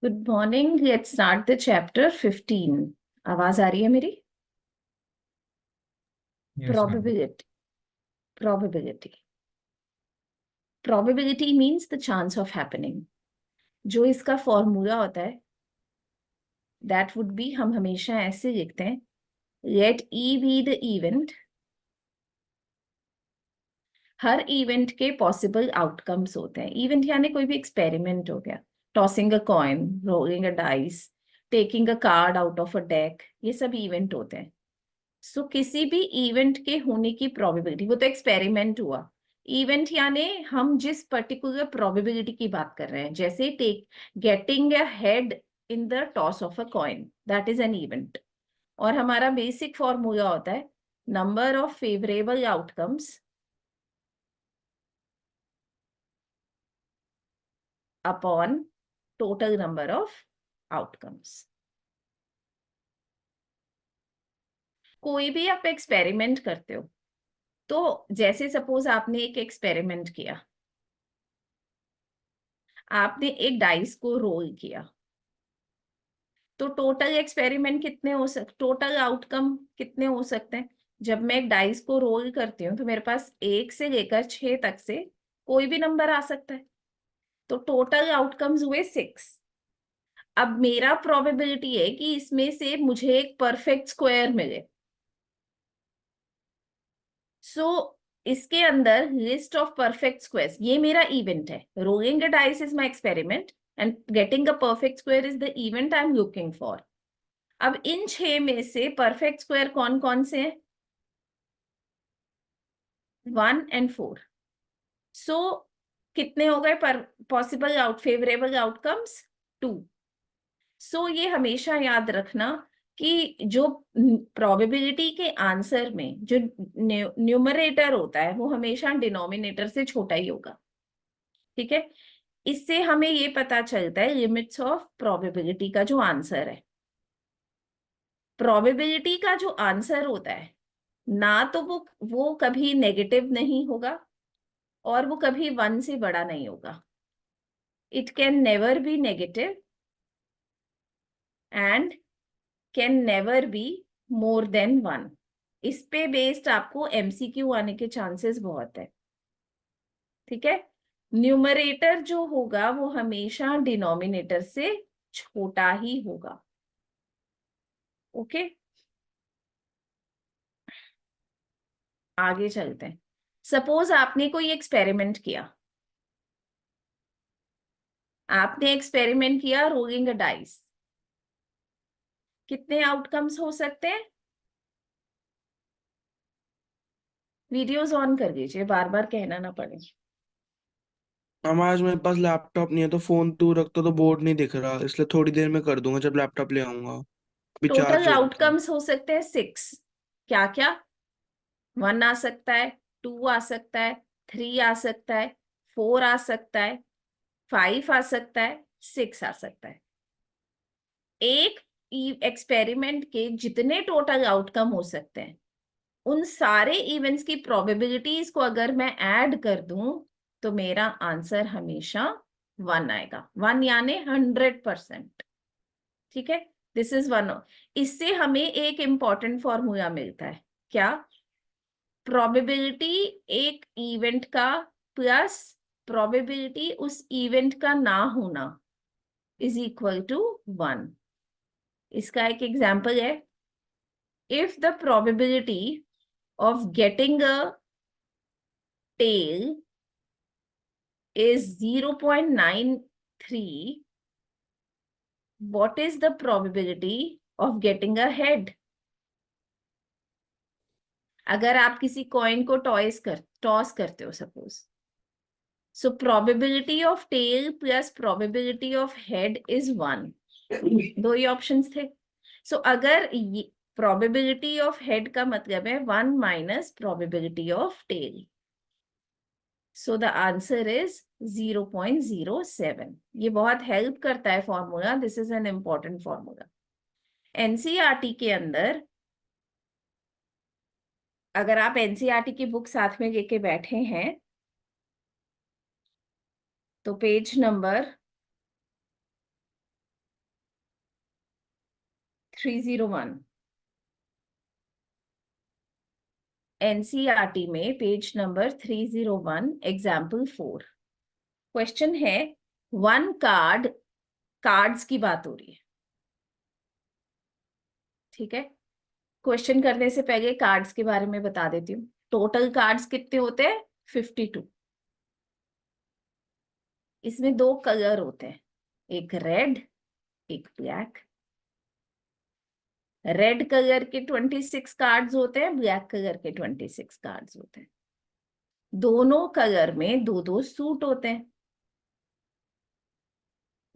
Good morning, let's start the chapter 15। आवाज आ रही है मेरी? Yes, ma'am. Probability probability means the chance of happening. जो इसका फॉर्मूला होता है दैट वुड बी, हम हमेशा ऐसे लिखते हैं, let E be the event. हर इवेंट के पॉसिबल आउटकम्स होते हैं। इवेंट यानी कोई भी एक्सपेरिमेंट हो गया, tossing a coin, rolling a dice, taking a card out of a deck, ये सब इवेंट होते हैं। सो किसी भी इवेंट के होने की प्रोबेबिलिटी, वो तो एक्सपेरिमेंट हुआ। इवेंट यानी हम जिस पर्टिकुलर प्रोबेबिलिटी की बात कर रहे हैं, जैसे take getting a head in the toss of a coin, that is an event. और हमारा बेसिक फॉर्मूला होता है number of favourable outcomes upon total number of outcomes. कोई भी आप एक्सपेरिमेंट करते हो, तो जैसे सपोज आपने एक एक्सपेरिमेंट किया, आपने एक डाइस को रोल किया, तो टोटल एक्सपेरिमेंट कितने हो सकते, टोटल आउटकम कितने हो सकते हैं? जब मैं एक डाइस को रोल करती हूँ तो मेरे पास 1 से लेकर 6 तक से कोई भी नंबर आ सकता है, तो टोटल आउटकम्स हुए 6। अब मेरा प्रोबेबिलिटी है कि इसमें से मुझे एक परफेक्ट स्क्वायर मिले। सो इसके अंदर लिस्ट ऑफ परफेक्ट स्क्वायर्स, ये मेरा इवेंट है। Rolling a dice is my experiment and getting a perfect square is the event I am looking for. अब इन 6 में से परफेक्ट स्क्वायर कौन कौन से हैं? 1 and 4। सो कितने हो गए पर पॉसिबल फेवरेबल आउटकम्स? 2। सो ये हमेशा याद रखना कि जो प्रोबेबिलिटी के आंसर में जो न्यूमरेटर होता है वो हमेशा डिनोमिनेटर से छोटा ही होगा। ठीक है, इससे हमें ये पता चलता है लिमिट्स ऑफ प्रोबेबिलिटी का जो आंसर है। प्रोबेबिलिटी का जो आंसर होता है ना, तो वो कभी नेगेटिव नहीं होगा और वो कभी 1 से बड़ा नहीं होगा। It can never be negative and can never be more than 1। इस पे बेस्ड आपको एमसीक्यू आने के चांसेस बहुत है। ठीक है, न्यूमरेटर जो होगा वो हमेशा डिनोमिनेटर से छोटा ही होगा। ओके, आगे चलते हैं। सपोज आपने कोई एक्सपेरिमेंट किया, रोलिंग अ डाइस। कितने आउटकम्स हो सकते हैं? वीडियोस ऑन कर दीजिए, बार बार कहना ना पड़े। हम आज मेरे पास लैपटॉप नहीं है तो फोन दूर रखता तो बोर्ड नहीं दिख रहा, इसलिए थोड़ी देर में कर दूंगा जब लैपटॉप ले आऊंगा। अभी टोटल चार्ज हो रहा था। आउटकम्स हो सकते हैं 6। क्या क्या? 1 आ सकता है, 2 आ सकता है, 3 आ सकता है, 4 आ सकता है, 5 आ सकता है, 6 आ सकता है। एक एक्सपेरिमेंट के जितने टोटल आउटकम हो सकते हैं, उन सारे इवेंट्स की प्रोबेबिलिटीज को अगर मैं ऐड कर दूं तो मेरा आंसर हमेशा 1 आएगा। 1 यानी 100%। ठीक है, दिस इज वन। इससे हमें एक इंपॉर्टेंट फॉर्मूला मिलता है। क्या? प्रोबेबिलिटी एक इवेंट का प्लस प्रोबेबिलिटी उस इवेंट का ना होना इज इक्वल टू 1। इसका एक एग्जांपल है, if the probability of getting a tail is 0.93, what is the probability of getting a head? अगर आप किसी कॉइन को टॉस करते हो suppose, so probability of tail plus probability of head is 1। दो ही ऑप्शंस थे। सो अगर प्रोबेबिलिटी ऑफ हेड का मतलब है 1 minus probability of tail, so the answer is 0.07। ये बहुत हेल्प करता है formula, this is an important formula. NCERT के अंदर अगर आप एनसीईआरटी की बुक साथ में लेके बैठे हैं तो पेज नंबर 301 एनसीईआरटी में पेज नंबर 301 एग्जाम्पल 4 क्वेश्चन है वन कार्ड, कार्ड्स की बात हो रही है, ठीक है। क्वेश्चन करने से पहले कार्ड्स के बारे में बता देती हूँ। टोटल कार्ड्स कितने होते हैं? 52। इसमें दो कलर होते हैं, एक रेड एक ब्लैक। रेड कलर के 26 कार्ड्स होते हैं, ब्लैक कलर के 26 कार्ड्स होते हैं। दोनों कलर में दो दो सूट होते हैं।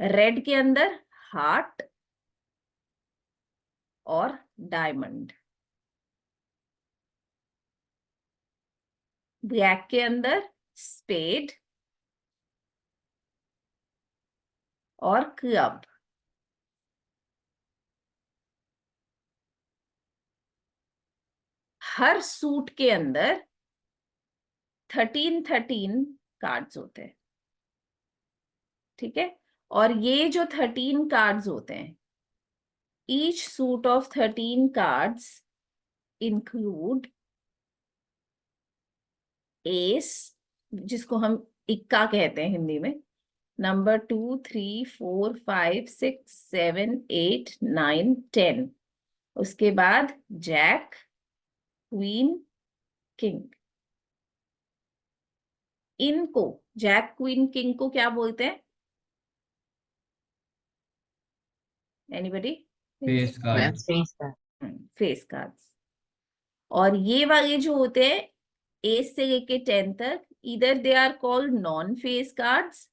रेड के अंदर हार्ट और डायमंड, ब्लैक के अंदर स्पेड और क्लब। हर सूट के अंदर 13 कार्ड्स होते हैं, ठीक है। और ये जो 13 कार्ड्स होते हैं, each suit of 13 cards include S, जिसको हम इक्का कहते हैं हिंदी में, नंबर 2 3 4 5 6 7 8 9 10। उसके बाद जैक, क्वीन, किंग। इनको, जैक क्वीन किंग को क्या बोलते हैं? Anybody? Face card. Face cards. और ये वाले जो होते हैं एज से लेके 10 तक, इधर they are called non face cards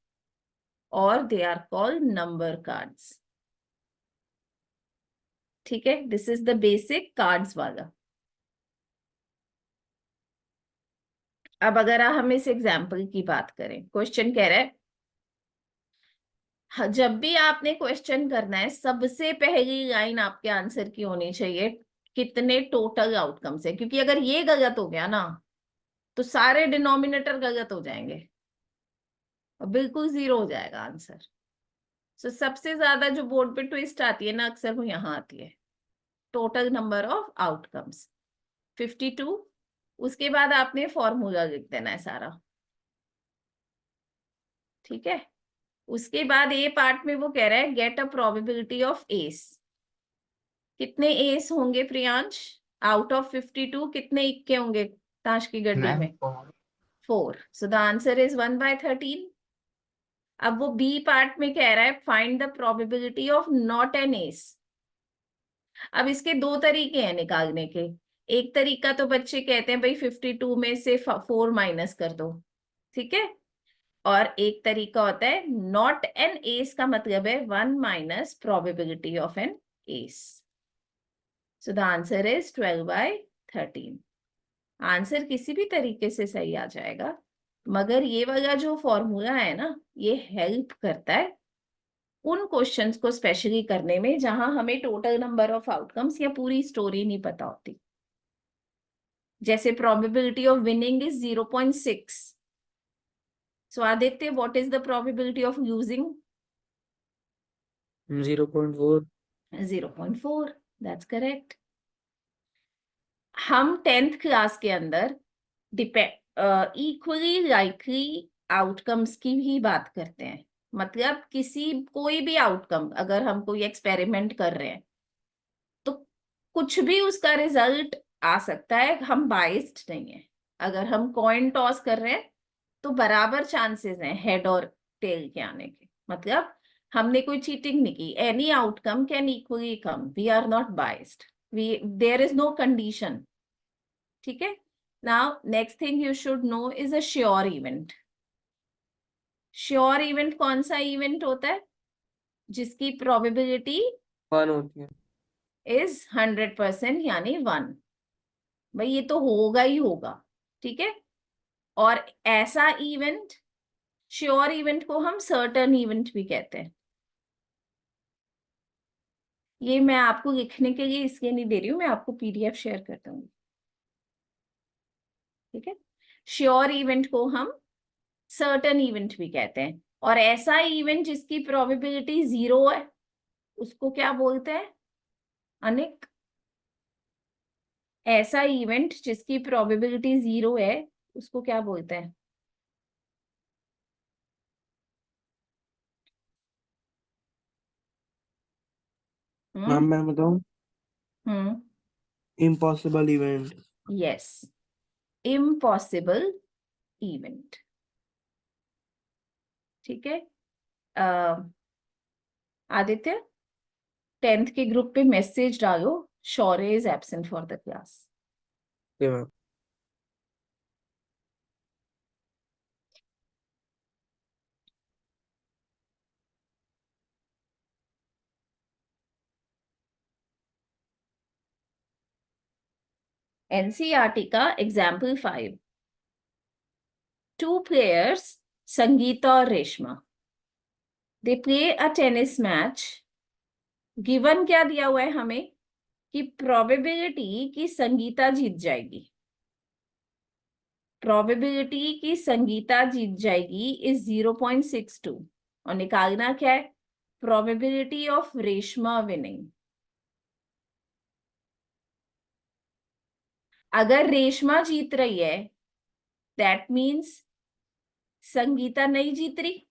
और they are called number cards, ठीक है। This is the basic cards वाला। अब अगर हम इस एग्जाम्पल की बात करें, क्वेश्चन कह रहा है जब भी आपने क्वेश्चन करना है सबसे पहली लाइन आपके आंसर की होनी चाहिए कितने टोटल आउटकम्स है, क्योंकि अगर ये गलत हो गया ना तो सारे डिनोमिनेटर गलत हो जाएंगे और बिल्कुल जीरो हो जाएगा आंसर। सो सबसे ज्यादा जो बोर्ड पे ट्विस्ट आती है ना, अक्सर वो यहाँ आती है, टोटल नंबर ऑफ आउटकम्स 52। उसके बाद आपने फॉर्मूला लिख देना है सारा, ठीक है। उसके बाद ए पार्ट में वो कह रहा है get a probability of S. कितने एस होंगे प्रियांश? आउट ऑफ 52 कितने इक्के होंगे ताश की गड्डी में? 4। सो द आंसर इज 1/13। अब वो बी पार्ट में कह रहा है find the probability of not an S. अब इसके दो तरीके हैं निकालने के। एक तरीका तो बच्चे कहते हैं भाई 52 में से 4 माइनस कर दो, ठीक है। और एक तरीका होता है नॉट एन एस का मतलब है 1 minus probability of N S. So the answer is 12/13। Answer किसी भी तरीके से सही आ जाएगा, मगर ये वाला जो फॉर्मूला है ना, ये हेल्प करता है उन क्वेश्चंस को स्पेशली करने में जहां हमें टोटल नंबर ऑफ आउटकम्स या पूरी स्टोरी नहीं पता होती। जैसे probability of winning is 0.6। So Aditya, what is the probability of losing? 0.4। 0.4, that's correct. हम 10th क्लास के अंदर इक्वली लाइकली आउटकम्स की भी बात करते हैं। मतलब कोई भी आउटकम, अगर हम कोई एक्सपेरिमेंट कर रहे हैं तो कुछ भी उसका रिजल्ट आ सकता है, हम बाइस्ड नहीं है। अगर हम कॉइन टॉस कर रहे हैं तो बराबर चांसेस हैं हेड और टेल के आने के, मतलब हमने कोई चीटिंग नहीं की। Any outcome can equally come, we are not biased, there is no condition, ठीक है। Now next thing you should know is a sure event. Sure event कौन सा इवेंट होता है? जिसकी प्रोबेबिलिटी 1 होती है। इज 100%, यानी 1। भाई ये तो होगा ही होगा, ठीक है। और ऐसा इवेंट, श्योर इवेंट को हम सर्टेन इवेंट भी कहते हैं। ये मैं आपको लिखने के लिए इसलिए नहीं दे रही हूँ, मैं आपको पीडीएफ शेयर कर दूंगी, ठीक है। श्योर इवेंट को हम सर्टेन इवेंट भी कहते हैं, और ऐसा इवेंट जिसकी प्रोबेबिलिटी 0 है उसको क्या बोलते हैं अनिक? ऐसा इवेंट जिसकी प्रोबेबिलिटी 0 है उसको क्या बोलते हैं? मैम हम्म मैं बताऊं? Hmm impossible event. Yes, impossible event, ठीक है। अ, आदित्य, 10th के ग्रुप पे मैसेज डालो, Shaurya is absent for the class. Ma'am NCERT का एग्जाम्पल 5, 2 players, संगीता और Reshma, they play a tennis match. Given क्या दिया हुआ है हमें कि प्रोबेबिलिटी कि संगीता जीत जाएगी, प्रोबेबिलिटी कि संगीता जीत जाएगी इज 0.62, और निकालना क्या है? Probability of Reshma winning. अगर रेशमा जीत रही है दैट मीन्स संगीता नहीं जीत रही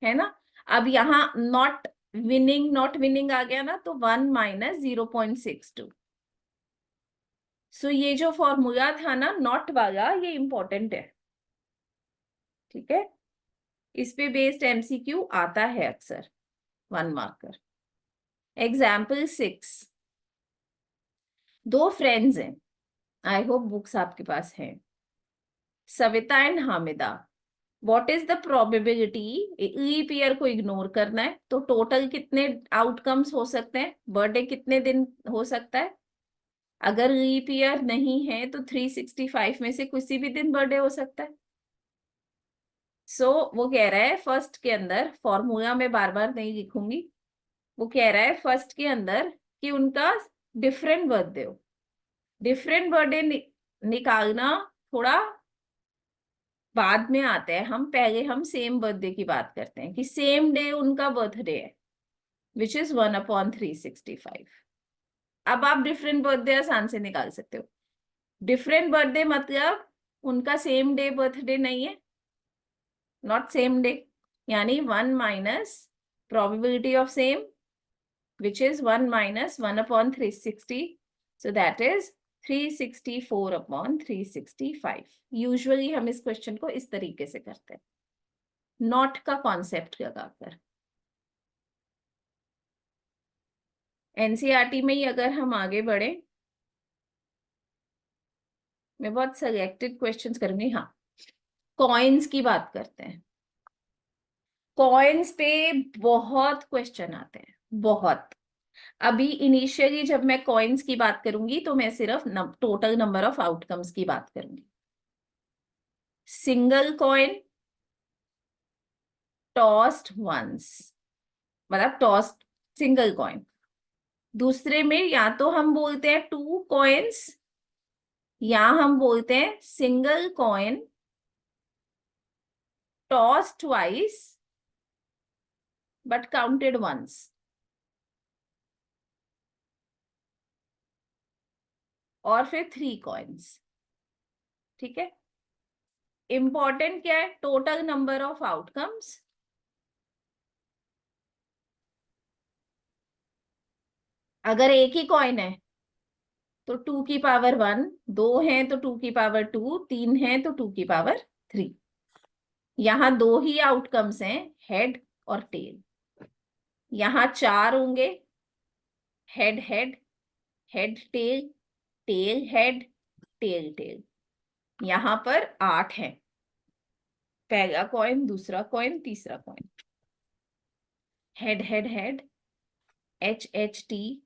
है ना। अब यहाँ नॉट विनिंग आ गया ना, तो 1 माइनस 0.62। सो ये जो फॉर्मूला था ना नॉट वाला, ये इंपॉर्टेंट है, ठीक है। इस पे बेस्ड एमसीक्यू आता है अक्सर, 1 मार्कर। एग्जाम्पल 6, 2 फ्रेंड्स हैं, आई होप बुक्स आपके पास हैं, Savita and Hamida. What is the probability, leap year को इग्नोर करना है, तो टोटल कितने आउटकम्स हो सकते हैं? बर्थडे कितने दिन हो सकता है? अगर लीप ईयर नहीं है तो 365 में से किसी भी दिन बर्थडे हो सकता है। वो कह रहा है फर्स्ट के अंदर, फॉर्मूला में बार बार नहीं लिखूंगी, वो कह रहा है फर्स्ट के अंदर कि उनका डिफरेंट बर्थडे हो। डिफरेंट बर्थडे निकालना थोड़ा बाद में आता है, हम सेम बर्थडे की बात करते हैं कि सेम डे उनका बर्थडे है, विच इज 1/365। अब आप डिफरेंट बर्थडे आसान से निकाल सकते हो। डिफरेंट बर्थडे मतलब उनका सेम डे बर्थडे नहीं है, नॉट सेम डे, यानी 1 minus probability of same, which is 1 minus 1/360, so that is 364/365। Usually हम इस क्वेश्चन को इस तरीके से करते हैं, नॉट का कॉन्सेप्ट लगाकर। एनसीईआरटी में ही अगर हम आगे बढ़े, मैं बहुत सिलेक्टेड क्वेश्चंस करूंगी। हाँ, कॉइन्स की बात करते हैं। कॉइन्स पे बहुत क्वेश्चन आते हैं, बहुत। अभी इनिशियली जब मैं कॉइन्स की बात करूंगी तो मैं सिर्फ टोटल नंबर ऑफ आउटकम्स की बात करूंगी। सिंगल कॉइन टॉस्ड वंस, मतलब टॉस्ड सिंगल कॉइन। दूसरे में या तो हम बोलते हैं 2 कॉइन्स, या हम बोलते हैं single coin tossed twice but counted once. और फिर 3 कॉइन्स, ठीक है। इंपॉर्टेंट क्या है? Total number of outcomes. अगर एक ही कॉइन है तो 2 की पावर 1, 2 है तो 2 की पावर 2, 3 है तो 2 की पावर 3। यहां 2 ही आउटकम्स हैं, हेड और टेल। यहां 4 होंगे, head head, head tail, tail head, tail tail. यहां पर 8 है, पहला कॉइन, दूसरा कॉइन, तीसरा coin. Head head head, H H T,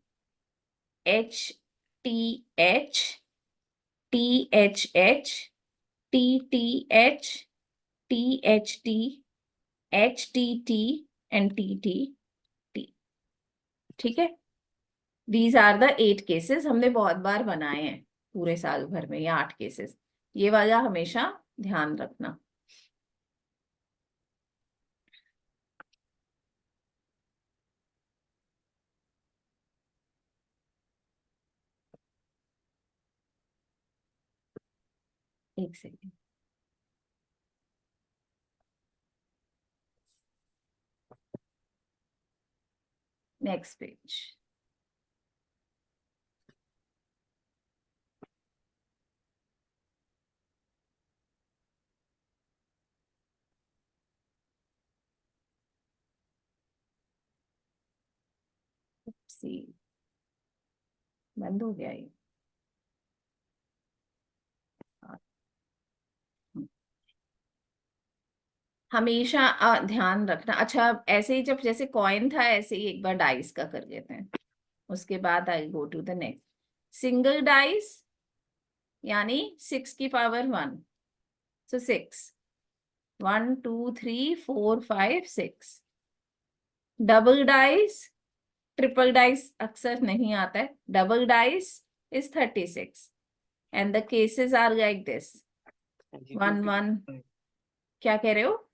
H T H, T H H, T T H, T H T, H T T and T T T. ठीक है, these are the 8 cases, हमने बहुत बार बनाए हैं पूरे साल भर में, ये 8 केसेस, ये वाला हमेशा ध्यान रखना। एक सेकेंड, नेक्स्ट पेज। सी, बंद हो गया ये। हमेशा ध्यान रखना। अच्छा, ऐसे ही जब जैसे कॉइन था, ऐसे ही एक बार डाइस का कर लेते हैं, उसके बाद I go to the next. Single dice यानी 6 की power 1, so 6, 1 2 3 4 5 6। Double dice, triple dice अक्सर नहीं आता है, double dice is 36 and the cases are like this. 1 1, क्या कह रहे हो?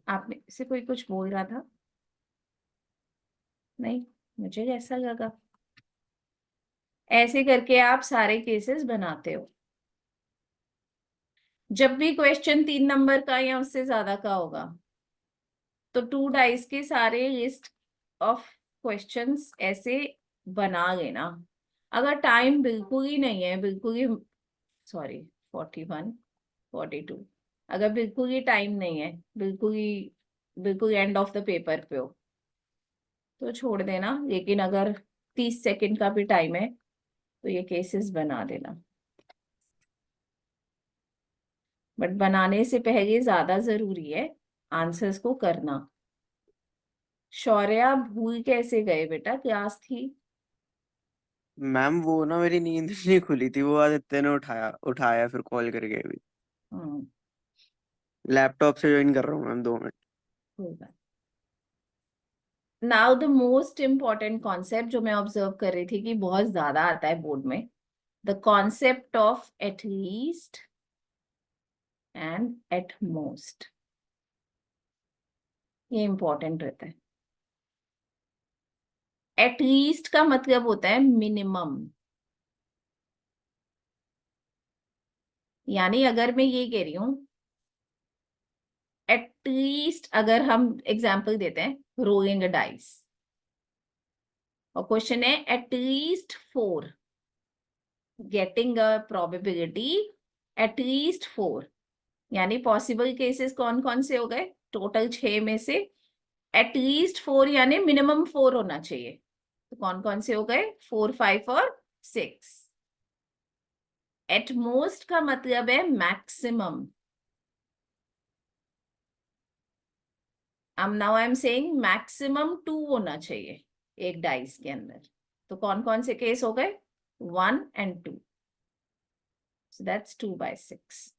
आपने से कोई कुछ बोल रहा था? नहीं, मुझे ऐसा लगा। ऐसे करके आप सारे केसेस बनाते हो। जब भी क्वेश्चन 3 नंबर का या उससे ज्यादा का होगा, तो 2 डाइस के सारे लिस्ट ऑफ क्वेश्चंस ऐसे बना लेना। अगर टाइम बिल्कुल ही नहीं है, बिल्कुल ही, सॉरी, 41 42, अगर बिल्कुल ही टाइम नहीं है, बिल्कुल एंड ऑफ द पेपर पे हो, तो छोड़ देना। लेकिन अगर 30 सेकंड का भी टाइम है, तो ये केसेस बना देना। बट बनाने से पहले ज्यादा जरूरी है आंसर्स को करना। शौर्या भूल कैसे गए बेटा, क्लास थी। मैम वो ना मेरी नींद नहीं खुली थी, वो आदित्य ने उठाया फिर कॉल करके भी। हम्म, लैपटॉप से ज्वाइन कर रहा हूँ मैम, 2 मिनट। कोई बात। Now the most important concept जो मैं ऑब्जर्व कर रही थी कि बहुत ज्यादा आता है बोर्ड में, the concept of at least and at most, ये इंपॉर्टेंट रहता है। एट लीस्ट का मतलब होता है मिनिमम, यानी अगर मैं ये कह रही हूं एट लीस्ट, अगर हम एग्जाम्पल देते हैं रोलिंग अ डाइस, और क्वेश्चन है at least 4, getting a probability at least 4, यानी पॉसिबल केसेस कौन कौन से हो गए? टोटल 6 में से एट लीस्ट 4 यानी मिनिमम 4 होना चाहिए, तो कौन कौन से हो गए? 4 5 और 6। एट मोस्ट का मतलब है maximum. Now I am saying maximum 2 होना चाहिए एक डाइस के अंदर, तो कौन कौन से केस हो गए? 1 and 2, so that's 2/6।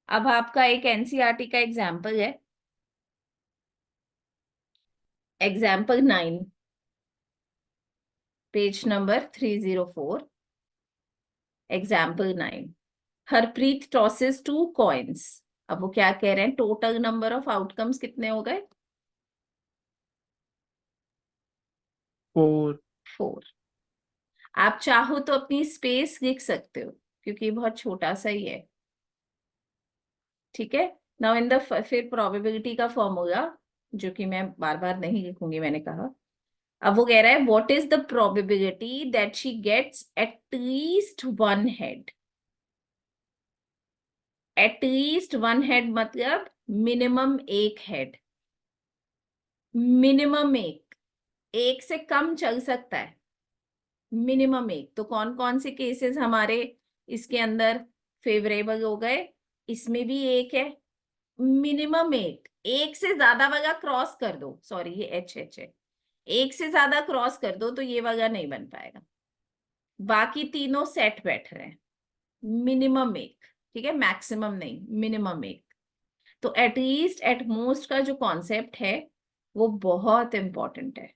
अब आपका एक एनसीईआरटी का एग्जाम्पल है, example 9, page number 304। Example 9, Harpreet tosses 2 coins. अब वो क्या कह रहे हैं? टोटल नंबर ऑफ आउटकम्स कितने हो गए? 4। 4। आप चाहो तो अपनी स्पेस लिख सकते हो, क्योंकि बहुत छोटा सा ही है, ठीक है। नाउ इन द फिर प्रोबेबिलिटी का फॉर्मूला, जो कि मैं बार बार नहीं लिखूंगी, मैंने कहा। अब वो कह रहा है what is the probability that she gets at least 1 head. At least 1 head मतलब मिनिमम 1 हेड, मिनिमम एक से कम चल सकता है, मिनिमम 1। तो कौन कौन से केसेस हमारे इसके अंदर फेवरेबल हो गए? इसमें भी 1 है, मिनिमम 1 से ज्यादा वाला क्रॉस कर दो, सॉरी ये एच है, 1 से ज्यादा क्रॉस कर दो तो ये वाला नहीं बन पाएगा। बाकी तीनों सेट बैठ रहे हैं, मिनिमम 1, ठीक है, मैक्सिमम नहीं, मिनिमम 1। तो एटलीस्ट एट मोस्ट का जो कॉन्सेप्ट है वो बहुत इंपॉर्टेंट है,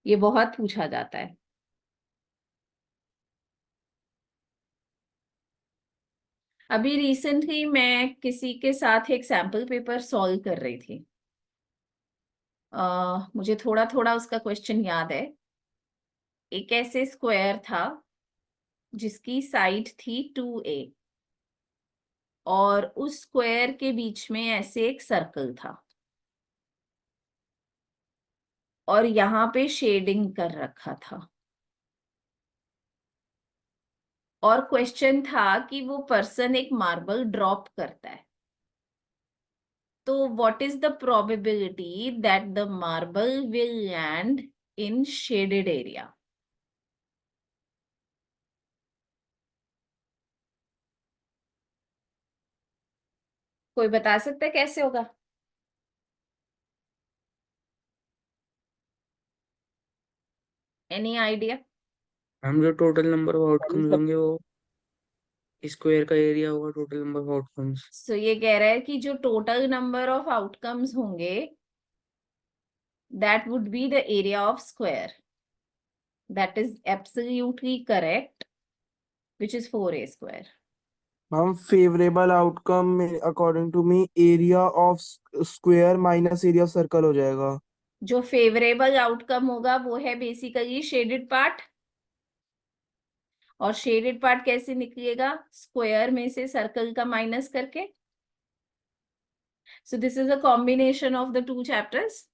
ये बहुत पूछा जाता है। अभी रिसेंटली मैं किसी के साथ एक सैम्पल पेपर सॉल्व कर रही थी। मुझे थोड़ा थोड़ा उसका क्वेश्चन याद है। एक ऐसे स्क्वायर था जिसकी साइड थी 2a, और उस स्क्वायर के बीच में ऐसे एक सर्कल था, और यहाँ पे शेडिंग कर रखा था, और क्वेश्चन था कि वो पर्सन एक मार्बल ड्रॉप करता है, तो what is the probability that the marble will land in shaded area? कोई बता सकता है कैसे होगा? Any idea? हम जो टोटल नंबर ऑफ अभी आउटकम्स सब होंगे वो स्क्वायर का एरिया होगा टोटल नंबर ऑफ आउटकम्स। सो ये कह रहा है कि जो टोटल नंबर ऑफ आउटकम्स होंगे that would be the area of square. That is absolutely correct, which is 4a square. हम favourable outcome according to me area of square minus area of circle हो जाएगा। जो favourable outcome होगा वो है basically shaded part, और shaded part कैसे निकलेगा? स्क्वायर में से सर्कल का माइनस करके। So this is a combination of the two chapters.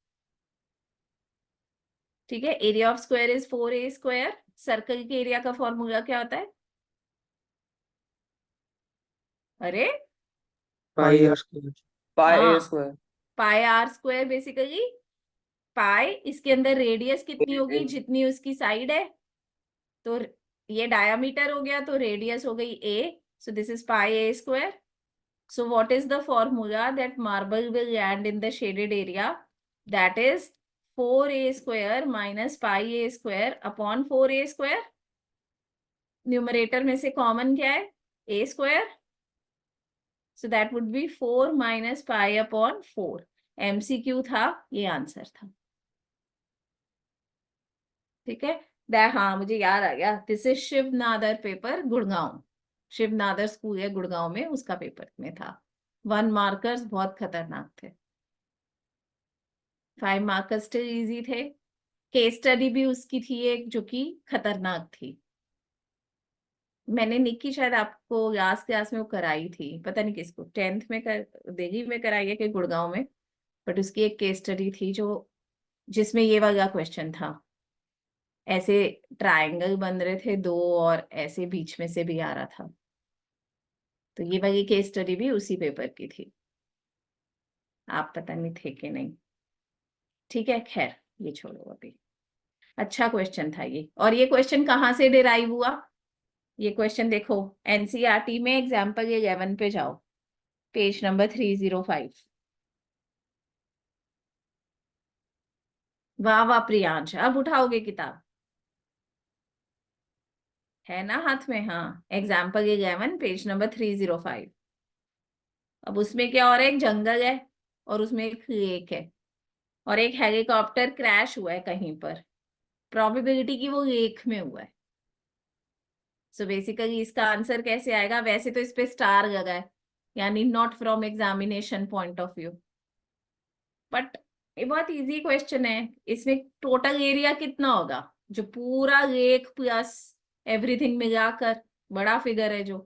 ठीक है, area of square is 4a square. Circle के एरिया का फॉर्मूला क्या होता है? अरे पाई आर स्क्वायर। पाई ए हाँ, square. Pi r square basically. Pi, इसके अंदर रेडियस कितनी होगी? जितनी उसकी साइड है। तो ये डायामीटर हो गया, तो रेडियस हो गई a, so this is pi a square. So what is the formula that marble will land in the shaded area? That is 4a square minus pi a square upon 4a square. Numerator में से common क्या है? a square, so that would be 4 minus pi upon 4। MCQ था, ये answer था। ठीक है, हाँ मुझे याद आ गया, this is Shiv Nadar paper, Gurgaon. Shiv Nadar school है गुड़गांव में, उसका पेपर में था। 1 मार्कर्स बहुत खतरनाक थे, 5 मार्कर्स स्टिल इजी थे। केस स्टडी भी उसकी थी एक, जो कि खतरनाक थी। मैंने निक्की शायद आपको लास्ट क्लास में वो कराई थी, पता नहीं किसको, 10th में दिल्ली में कराई है कि गुड़गांव में। बट उसकी एक केस स्टडी थी जो, जिसमें ये वाला क्वेश्चन था। ऐसे ट्रायंगल बन रहे थे दो, और ऐसे बीच में से भी आ रहा था। तो ये वाली केस स्टडी भी उसी पेपर की थी। आप पता नहीं थे कि नहीं। ठीक है, खैर ये छोड़ो अभी। अच्छा क्वेश्चन था ये। और ये क्वेश्चन कहाँ से डिराइव हुआ? ये क्वेश्चन देखो, एनसीईआरटी में एग्जाम्पल 11 पे जाओ, पेज नंबर 305। वाह वाह प्रियांश, अब उठाओगे किताब? है ना हाथ में? हाँ, एग्जाम्पल 11 पेज नंबर 305। अब उसमें क्या हो रहा है? एक जंगल है, और उसमें एक लेक है, और एक हेलीकॉप्टर क्रैश हुआ है कहीं पर। प्रोबेबिलिटी की वो लेक में हुआ है। सो बेसिकली इसका आंसर कैसे आएगा? वैसे तो इस पे स्टार लगा है, यानी not from examination point of view, but ये बहुत इजी क्वेश्चन है। इसमें टोटल एरिया कितना होगा? जो पूरा लेक प्लस एवरीथिंग मिलाकर बड़ा फिगर है जो,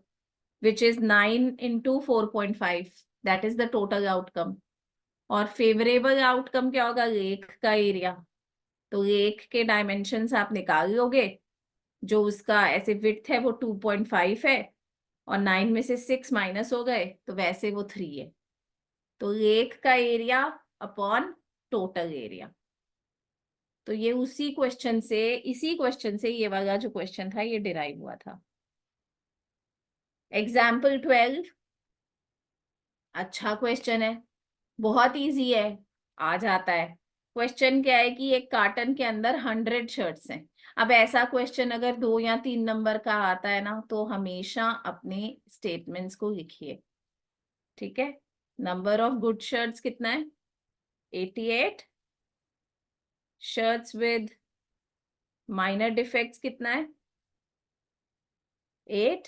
which is 9 into 4.5, that is the total outcome. और फेवरेबल आउटकम क्या होगा? लेक का एरिया। तो लेक के डायमेंशंस आप निकाल लोगे, जो उसका ऐसे विड्थ है वो 2.5 है, और 9 में से 6 माइनस हो गए, तो वैसे वो 3 है। तो लेक का एरिया अपॉन टोटल एरिया। तो ये इसी क्वेश्चन से ये वाला जो क्वेश्चन था ये डिराइव हुआ था। एग्जाम्पल 12, अच्छा क्वेश्चन है, बहुत इजी है, आ जाता है। क्वेश्चन क्या है कि एक कार्टन के अंदर 100 शर्ट्स हैं। अब ऐसा क्वेश्चन अगर 2 या 3 नंबर का आता है ना, तो हमेशा अपने स्टेटमेंट्स को लिखिए। ठीक है, नंबर ऑफ गुड शर्ट्स कितना है? 88. Shirts with minor defects कितना है? 8.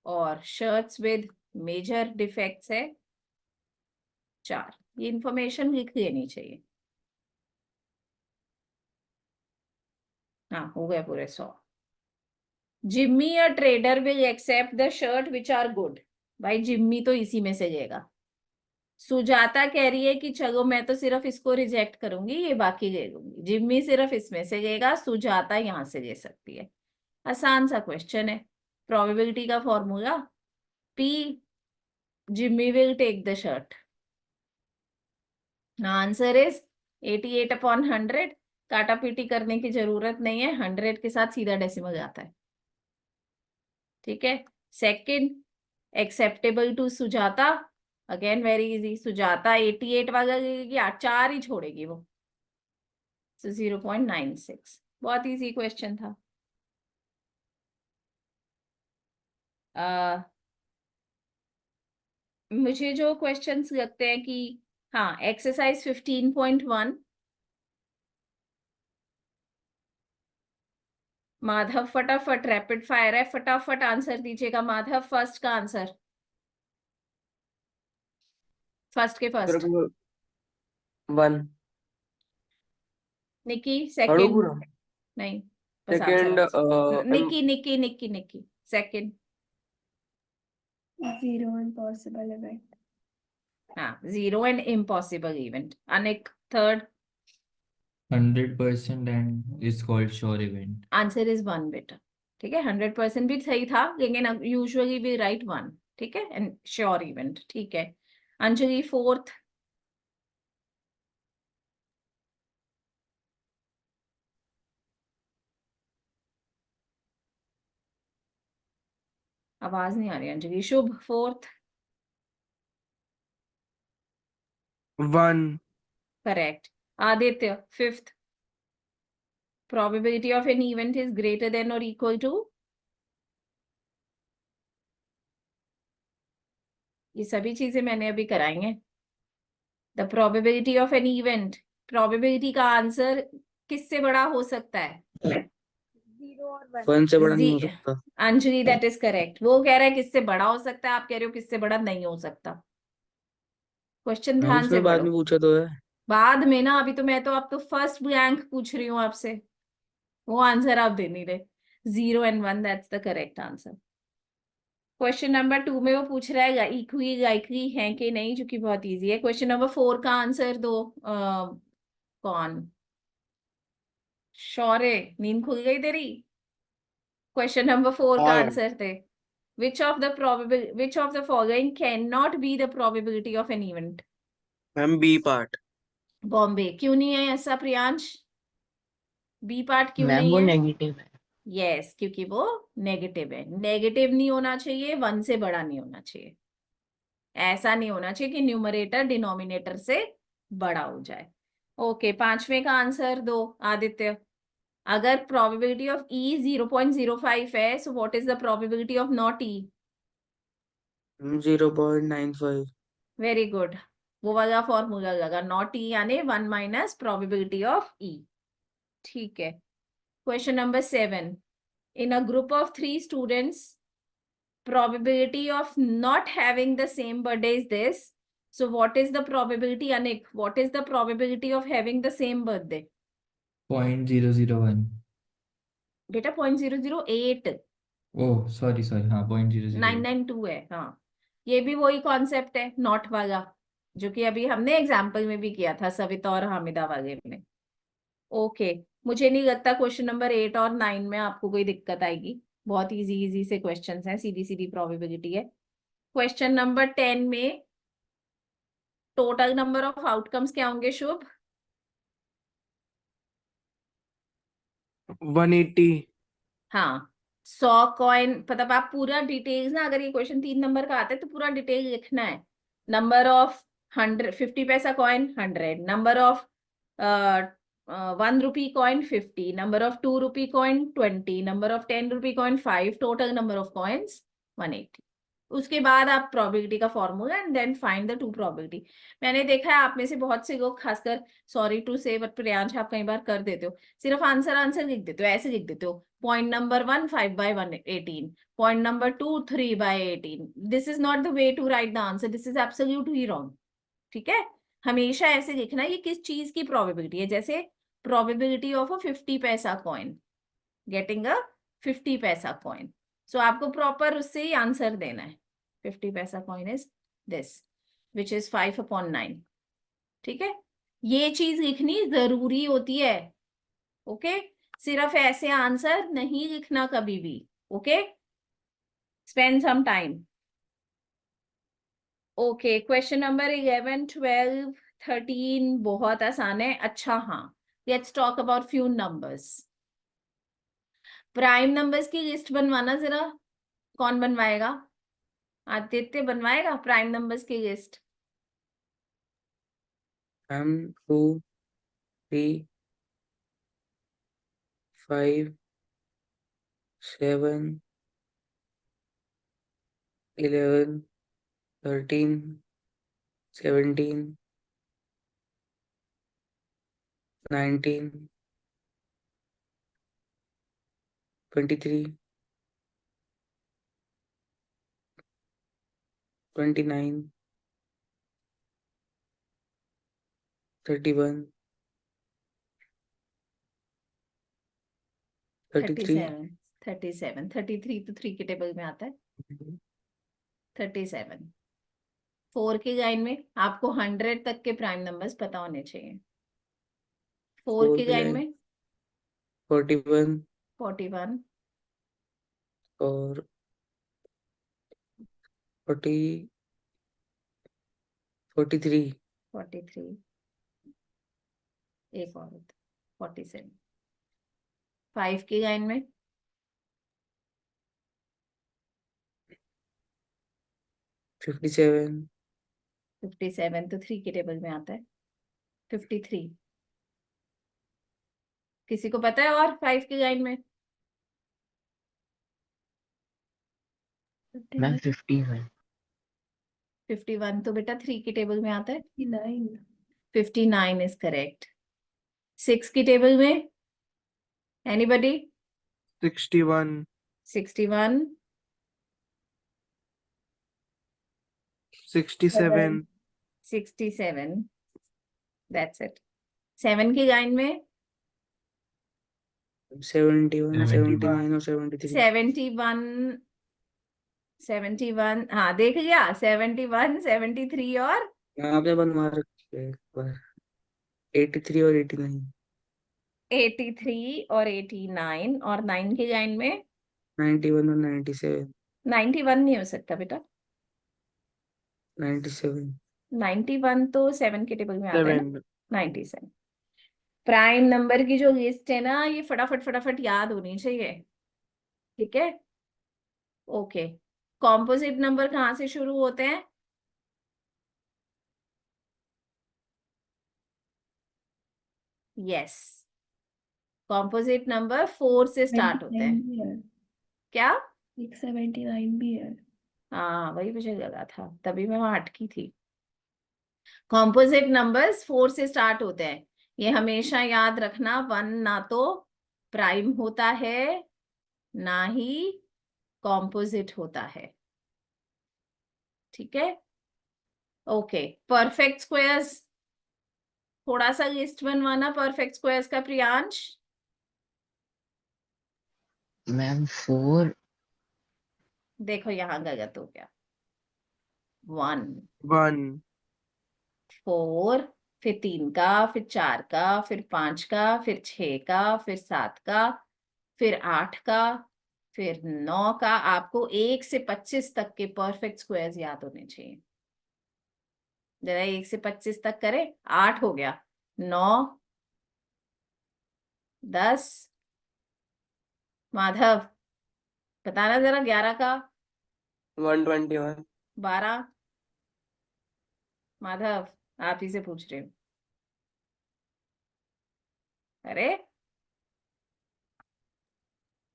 और shirts with major defects है 4. ये इंफॉर्मेशन लिख देनी चाहिए. हाँ, हो गए पूरे 100. Jimmy a trader will accept the shirt which are good. भाई जिम्मी तो इसी में से लेगा. सुजाता कह रही है कि चलो मैं तो सिर्फ इसको रिजेक्ट करूंगी, ये बाकी ले लूंगी. जिम्मी सिर्फ इसमें से लेगा, सुजाता यहां से ले सकती है. आसान सा क्वेश्चन है. प्रोबेबिलिटी का formula P. Jimmy will take the shirt. Answer is 88/100. काटा पीटी करने की जरूरत नहीं है, 100 के साथ सीधा डेसिमल आता है. ठीक है. Second, acceptable to Sujata. Again very easy. Sujata 88 वाला लेगी, 4 ही छोड़ेगी वो. So 0.96. बहुत इजी क्वेश्चन था. मुझे जो क्वेश्चंस लगते हैं कि हाँ, एक्सरसाइज 15.1. माधव फटाफट, रैपिड फायर है, फटाफट आंसर दीजिएगा. माधव फर्स्ट का आंसर. फर्स्ट के फर्स्ट. 1. निकी पढ़ो सेकंड. पूरा. नहीं, बस second answer. Nikki Nikki Nikki Nikki second. 0 impossible event. हाँ, 0 and impossible event. Anik third. 100% and is called sure event. Answer is 1 बेटा. ठीक है. 100% भी सही था, लेकिन यूजुअली वी राइट 1. ठीक है. And sure event. ठीक है. अंजलि फोर्थ. आवाज नहीं आ रही Anjali. Shubh fourth. 1. Correct. Aditya fifth. Probability of an event is greater than or equal to. ये सभी चीजें मैंने अभी कराई हैं. The probability of an event. Probability का आंसर किससे बड़ा हो सकता है? 0 और 1. 1 से बड़ा नहीं हो सकता. Anjali that is correct. वो कह रहा है किससे बड़ा हो सकता है, आप कह रहे हो किससे बड़ा नहीं हो सकता. क्वेश्चन मैम ध्यान से उसमें बाद में पढ़ो. पूछा तो है. बाद में ना, अभी तो मैं तो आप तो फर्स्ट ब्लैंक पूछ रही हूँ आपसे. वो आंसर आप दे नहीं रहे. 0 and 1 that's the correct answer. Question number 2 में वो पूछ रहा है इक्वी लाइकली है कि नहीं, जो कि बहुत इजी है. क्वेश्चन नंबर 4 का आंसर दो. कौन? शौर्य, नींद खुल गई तेरी? क्वेश्चन नंबर 4 का हाँ। Answer they. which of the following cannot be the probability of an event? Ma'am B part. Bombay. क्यों नहीं है ऐसा प्रियांश? बी पार्ट क्यों मैम नहीं वो है? नेगेटिव है. यस, क्योंकि वो नेगेटिव है. नेगेटिव नहीं होना चाहिए, 1 से बड़ा नहीं होना चाहिए. ऐसा नहीं होना चाहिए कि न्यूमरेटर डिनोमिनेटर से बड़ा हो जाए. ओके. 5वें का आंसर दो आदित्य. अगर प्रोबेबिलिटी ऑफ ई 0.05 है, so what is the probability of not E? 0.95. Very good. वो वाला फॉर्मूला लगा. नॉट ई यानी 1 माइनस प्रोबेबिलिटी ऑफ ई. ठीक है. Question number 7. In a group of 3 students, probability of not having the same birthday is this. So what is the probability, Anik? What is the probability of having the same birthday? 0.001. बेटा 0.008. Oh, sorry. हाँ 0.008. 992 है. हाँ, ये भी वही concept है not वाला, जो कि अभी हमने एग्जाम्पल में भी किया था सविता और हामिदा वाले में. ओके. मुझे नहीं लगता क्वेश्चन नंबर 8 और 9 में आपको कोई दिक्कत आएगी. बहुत इजी से क्वेश्चंस हैं, सीधी सीधी प्रोबेबिलिटी है. क्वेश्चन नंबर 10 में टोटल नंबर ऑफ आउटकम्स क्या होंगे शुभ? 180. हाँ, 100 कॉइन. मतलब आप पूरा डिटेल्स ना, अगर ये क्वेश्चन 3 नंबर का आता है तो पूरा डिटेल लिखना है. Number of 50 paisa coin 100. Number of 1 rupee coin 50. Number of 2 rupee coin 20. Number of 10 rupee coin 5. Total number of coins 180. उसके बाद आप प्रोबेबिलिटी का formula and then find the two probability. मैंने देखा है आप में से बहुत से लोग, खासकर सॉरी टू से बट प्रियांश आप कई बार कर देते हो, सिर्फ आंसर लिख देते हो, ऐसे लिख देते हो, point number 1 5/118, point number 2 3/18। This is not the way to write the answer, this is absolutely wrong. ठीक है, हमेशा ऐसे लिखना है ये किस चीज की प्रोबेबिलिटी है। जैसे probability of a 50 paisa coin, getting a 50 paisa coin, सो आपको प्रॉपर उससे ही आंसर देना है। 50 paisa coin is this which is 5/9। ठीक है, ये चीज लिखनी जरूरी होती है। ओके, सिर्फ ऐसे आंसर नहीं लिखना कभी भी। Okay, spend some time. Okay, question number 11 12 13 बहुत आसान है। अच्छा हाँ, let's talk about few numbers. Prime numbers की लिस्ट बनवाना जरा, कौन बनवाएगा? आदित्य बनवाएगा प्राइम नंबर्स की लिस्ट। मैम 2 3 5 7 11 13 17 19 23 29 31 33 37 33 तो 3 के टेबल में आता है। 37 4 की लाइन में आपको 100 तक के प्राइम नंबर्स पता होने चाहिए। 4 4 की की लाइन लाइन में 41 41 और 40 43 43 एक और 47। 5 की लाइन में 57 57 तो 3 के टेबल में आता है। 53 किसी को पता है? और 5 की लाइन में मैम 51 51 तो बेटा 3 के टेबल में आता है। 59 59 इज करेक्ट। 6 की टेबल में एनीबडी? 61 61 67 67 that's it. 7 की लाइन में 71 71 79 और 73 71 71 हाँ देख लिया, 71 73 और यहाँ पे बनवा रखी है एक बार 83 और 89 83 और 89 और 9 की लाइन में 91 और 97 91 नहीं हो सकता बेटा। 97 91 तो 7 के टेबल में आता है ना। 7 97 प्राइम नंबर की जो लिस्ट है ना, ये फटाफट फटाफट याद होनी चाहिए। ठीक है, ओके। कॉम्पोजिट नंबर कहाँ से शुरू होते हैं? यस, कॉम्पोजिट नंबर 4 से स्टार्ट होते 79 हैं। भी है, क्या? एक 79 भी है। हाँ वही मुझे लगा था, तभी मैं वहां अटकी थी। कॉम्पोजिट नंबर्स 4 से स्टार्ट होते हैं, ये हमेशा याद रखना। 1 ना तो प्राइम होता है ना ही कॉम्पोजिट होता है। ठीक है, ओके। परफेक्ट स्क्वायर्स, थोड़ा सा लिस्ट बनवाना परफेक्ट स्क्वायर्स का प्रियांश। मैम 4 देखो यहाँ गलत हो गया। 1 1 4 फिर 3 का, फिर 4 का, फिर 5 का, फिर 6 का, फिर 7 का, फिर 8 का, फिर 9 का। आपको 1 से 25 तक के परफेक्ट स्क्वायर्स याद होने चाहिए। जरा 1 से 25 तक करें। 8 हो गया, 9 10। माधव बताना जरा 11 का। 121 12। माधव आप ही से पूछ रही हूँ। अरे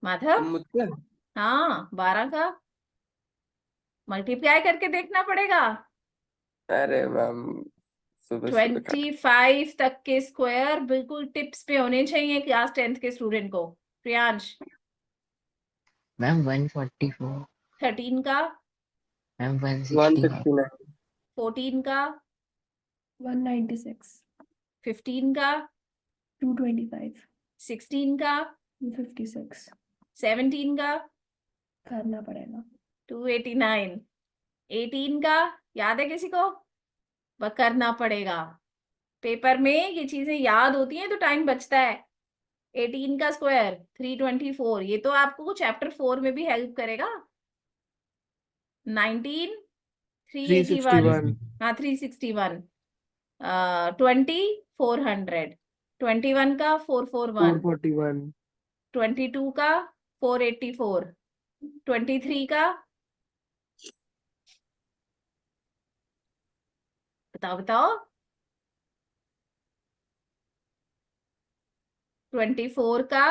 माधव, मुझसे हाँ 12 का। मल्टीप्लाई करके देखना पड़ेगा। अरे मैम सुबह सुबह 25 तक के स्क्वायर बिल्कुल टिप्स पे होने चाहिए क्लास 10th के स्टूडेंट को। प्रियांश, मैम 144 13 का, मैम 169 169 14 का, 196, 15 का, 225, 16 का, 256 17 का, करना पड़ेगा। 289, 18 का याद है किसी को? वह करना पड़ेगा। पेपर में ये चीजें याद होती हैं तो टाइम बचता है। 18 का स्क्वायर 324, ये तो आपको चैप्टर 4 में भी हेल्प करेगा। 19 381, 361 हाँ 361, 20 400, 21 का 441, 441 22 का 484, 23 का बताओ बताओ, 24 का,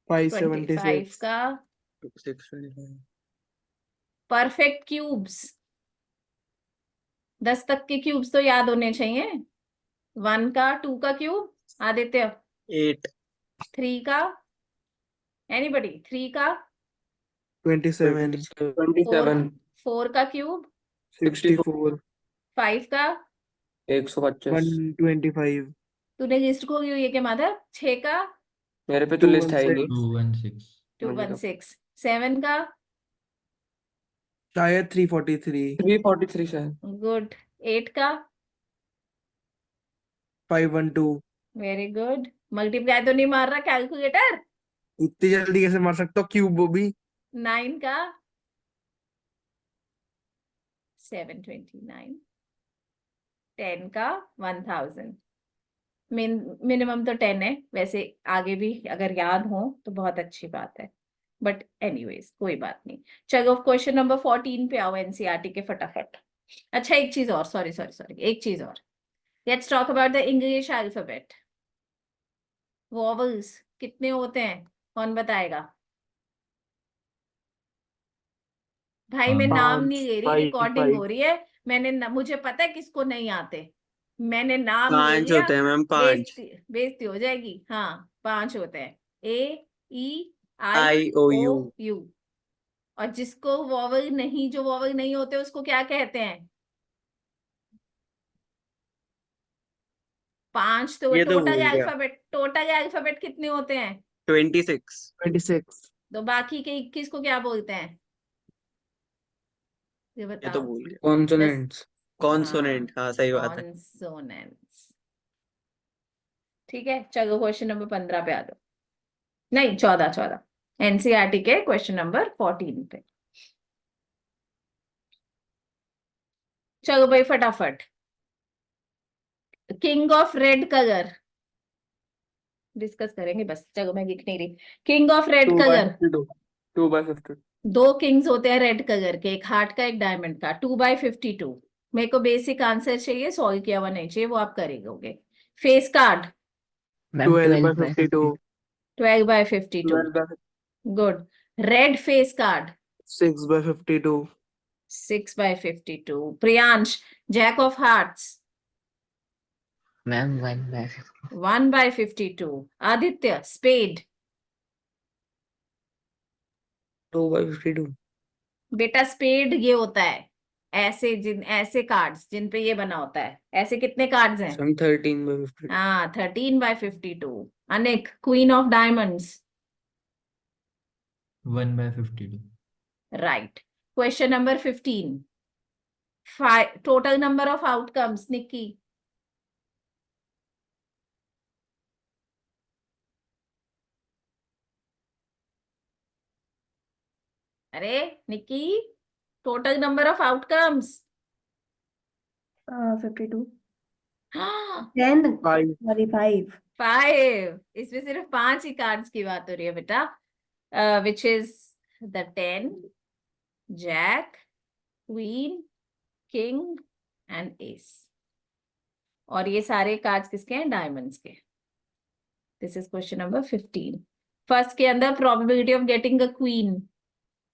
25 576 का। 625 परफेक्ट क्यूब्स 10 तक के क्यूब्स तो याद होने चाहिए। 1 का, 2 का क्यूब आदित्य, 8 3 का एनीबडी, 3 का, 27 27 4 का क्यूब, 64 5 का, 125 125 तूने लिस्ट को ये के माधव, 6 का, मेरे पे तो लिस्ट है ही नहीं 216 216, 7 का, शायद 343 343 शायद गुड, 8 का, 512 वेरी गुड। मल्टीप्लाई तो नहीं मार रहा कैलकुलेटर? इतनी जल्दी कैसे मार सकता हूँ क्यूब वो भी? 9 का, 729, 10 का 1000। मिनिमम तो 10 है, वैसे आगे भी अगर याद हो तो बहुत अच्छी बात है, बट एनीवेज कोई बात नहीं। चलो क्वेश्चन नंबर 14 पे आओ एनसीईआरटी के फटाफट। अच्छा एक चीज और, सॉरी सॉरी सॉरी, एक चीज और, let's talk about the English alphabet. Vowels कितने होते हैं, कौन बताएगा? भाई मैं नाम नहीं ले रही, रिकॉर्डिंग हो रही है। मुझे पता है किसको नहीं आते, मैंने नाम ले 5 लिया, होते हैं मैम 5 बेइज्जती हो जाएगी। हाँ 5 होते हैं, ए ई आई ओ IOU यू। और जिसको वॉवल नहीं, जो वॉवल नहीं होते उसको क्या कहते हैं? 5 तो ये तो टोटल भूल गया अल्फाबेट कितने होते हैं? 26 26 तो बाकी के 21 को क्या बोलते हैं? ये ये तो बताओ। भूल गया कॉन्सोनेंट्स कॉन्सोनेंट हाँ सही बात है कॉन्सोनेंट्स। ठीक है, चलो क्वेश्चन नंबर 15 पे आ जाओ, नहीं 14 एनसीईआरटी के क्वेश्चन नंबर 14 पे। चलो भाई फटाफट, king of red colour discuss करेंगे बस, चलो मैं लिख नहीं रही। King of red 2 by colour, 52 2 by 52 2 Kings होते हैं रेड कलर के, एक हार्ट का एक डायमंड का। 2/52, मेरे को बेसिक आंसर चाहिए, सॉल्व किया हुआ नहीं चाहिए, वो आप करेंगे। Face card ma'am 12 12 by by 52 12/52, 12 by good. Red face card 6 by 52 6/52। Priyansh, jack of hearts ma'am 1 by 50 1/52। Aditya, spade 2 by 52 बेटा स्पेड ये होता है ऐसे कार्ड्स जिन पे ये बना होता है, ऐसे कितने कार्ड्स हैं? सम 13 by 52 हाँ 13/52। Anik, queen of diamonds 1/52 right. Question number 15, total number of outcomes Nikki. अरे Nikki, total number of outcomes. 52, 5। 10, 5 sorry 5. इसमें सिर्फ 5 ही कार्ड्स की बात हो रही है बेटा, which is the 10, jack, queen, king and ace. और ये सारे कार्ड्स किसके हैं? डायमंड्स के। This is question number 15। First के अंदर probability of getting a queen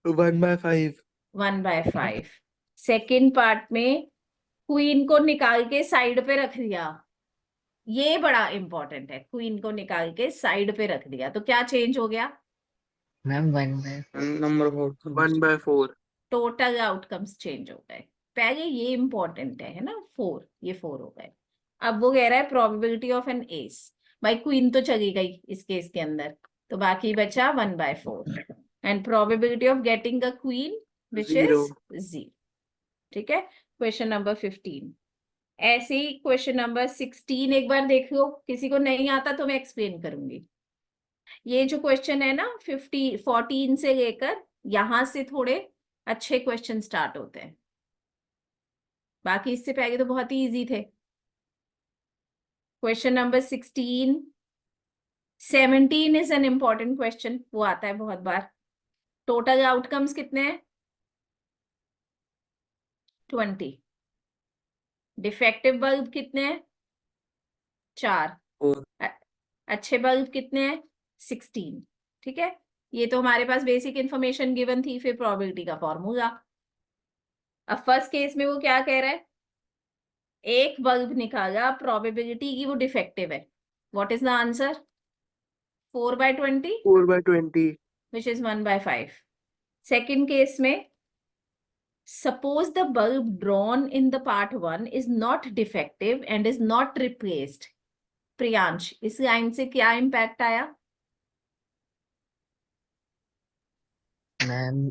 1 by 5 1/5। Second part में क्वीन को निकाल के साइड पे रख दिया, ये बड़ा इंपॉर्टेंट है, क्वीन को निकाल के साइड पे रख दिया तो क्या चेंज हो गया? Ma'am 1/4। Number of outcomes 1/4। Total outcomes change हो गए। पहले ये इंपॉर्टेंट है ना, 4, ये 4 हो गए। अब वो कह रहा है प्रोबेबिलिटी ऑफ एन एस, भाई क्वीन तो चली गई इस केस के अंदर, तो बाकी बचा 1/4 and probability of getting a queen which is 0। ठीक है, क्वेश्चन नंबर 15। ऐसे ही क्वेश्चन नंबर 16 एक बार देख लो, किसी को नहीं आता तो मैं एक्सप्लेन करूंगी। ये जो क्वेश्चन है ना 14 से लेकर यहां से थोड़े अच्छे क्वेश्चन स्टार्ट होते हैं, बाकी इससे पहले तो बहुत ही इजी थे। Question number 16, 17 is an important question, वो आता है बहुत बार। टोटल आउटकम्स कितने हैं? 20। डिफेक्टिव बल्ब कितने हैं? 4। और अच्छे बल्ब कितने हैं? 16। ठीक है, ये तो हमारे पास बेसिक इंफॉर्मेशन गिवन थी, फिर प्रोबेबिलिटी का फॉर्मूला। अब फर्स्ट केस में वो क्या कह रहा है, एक बल्ब निकाला, प्रोबेबिलिटी की वो डिफेक्टिव है, what is the answer? 4/20 4/20। Which is 1/5। Second case में suppose the bulb drawn in the part 1 is not defective and is not replaced। Priyansh, इस लाइन से क्या इम्पैक्ट आया? मैम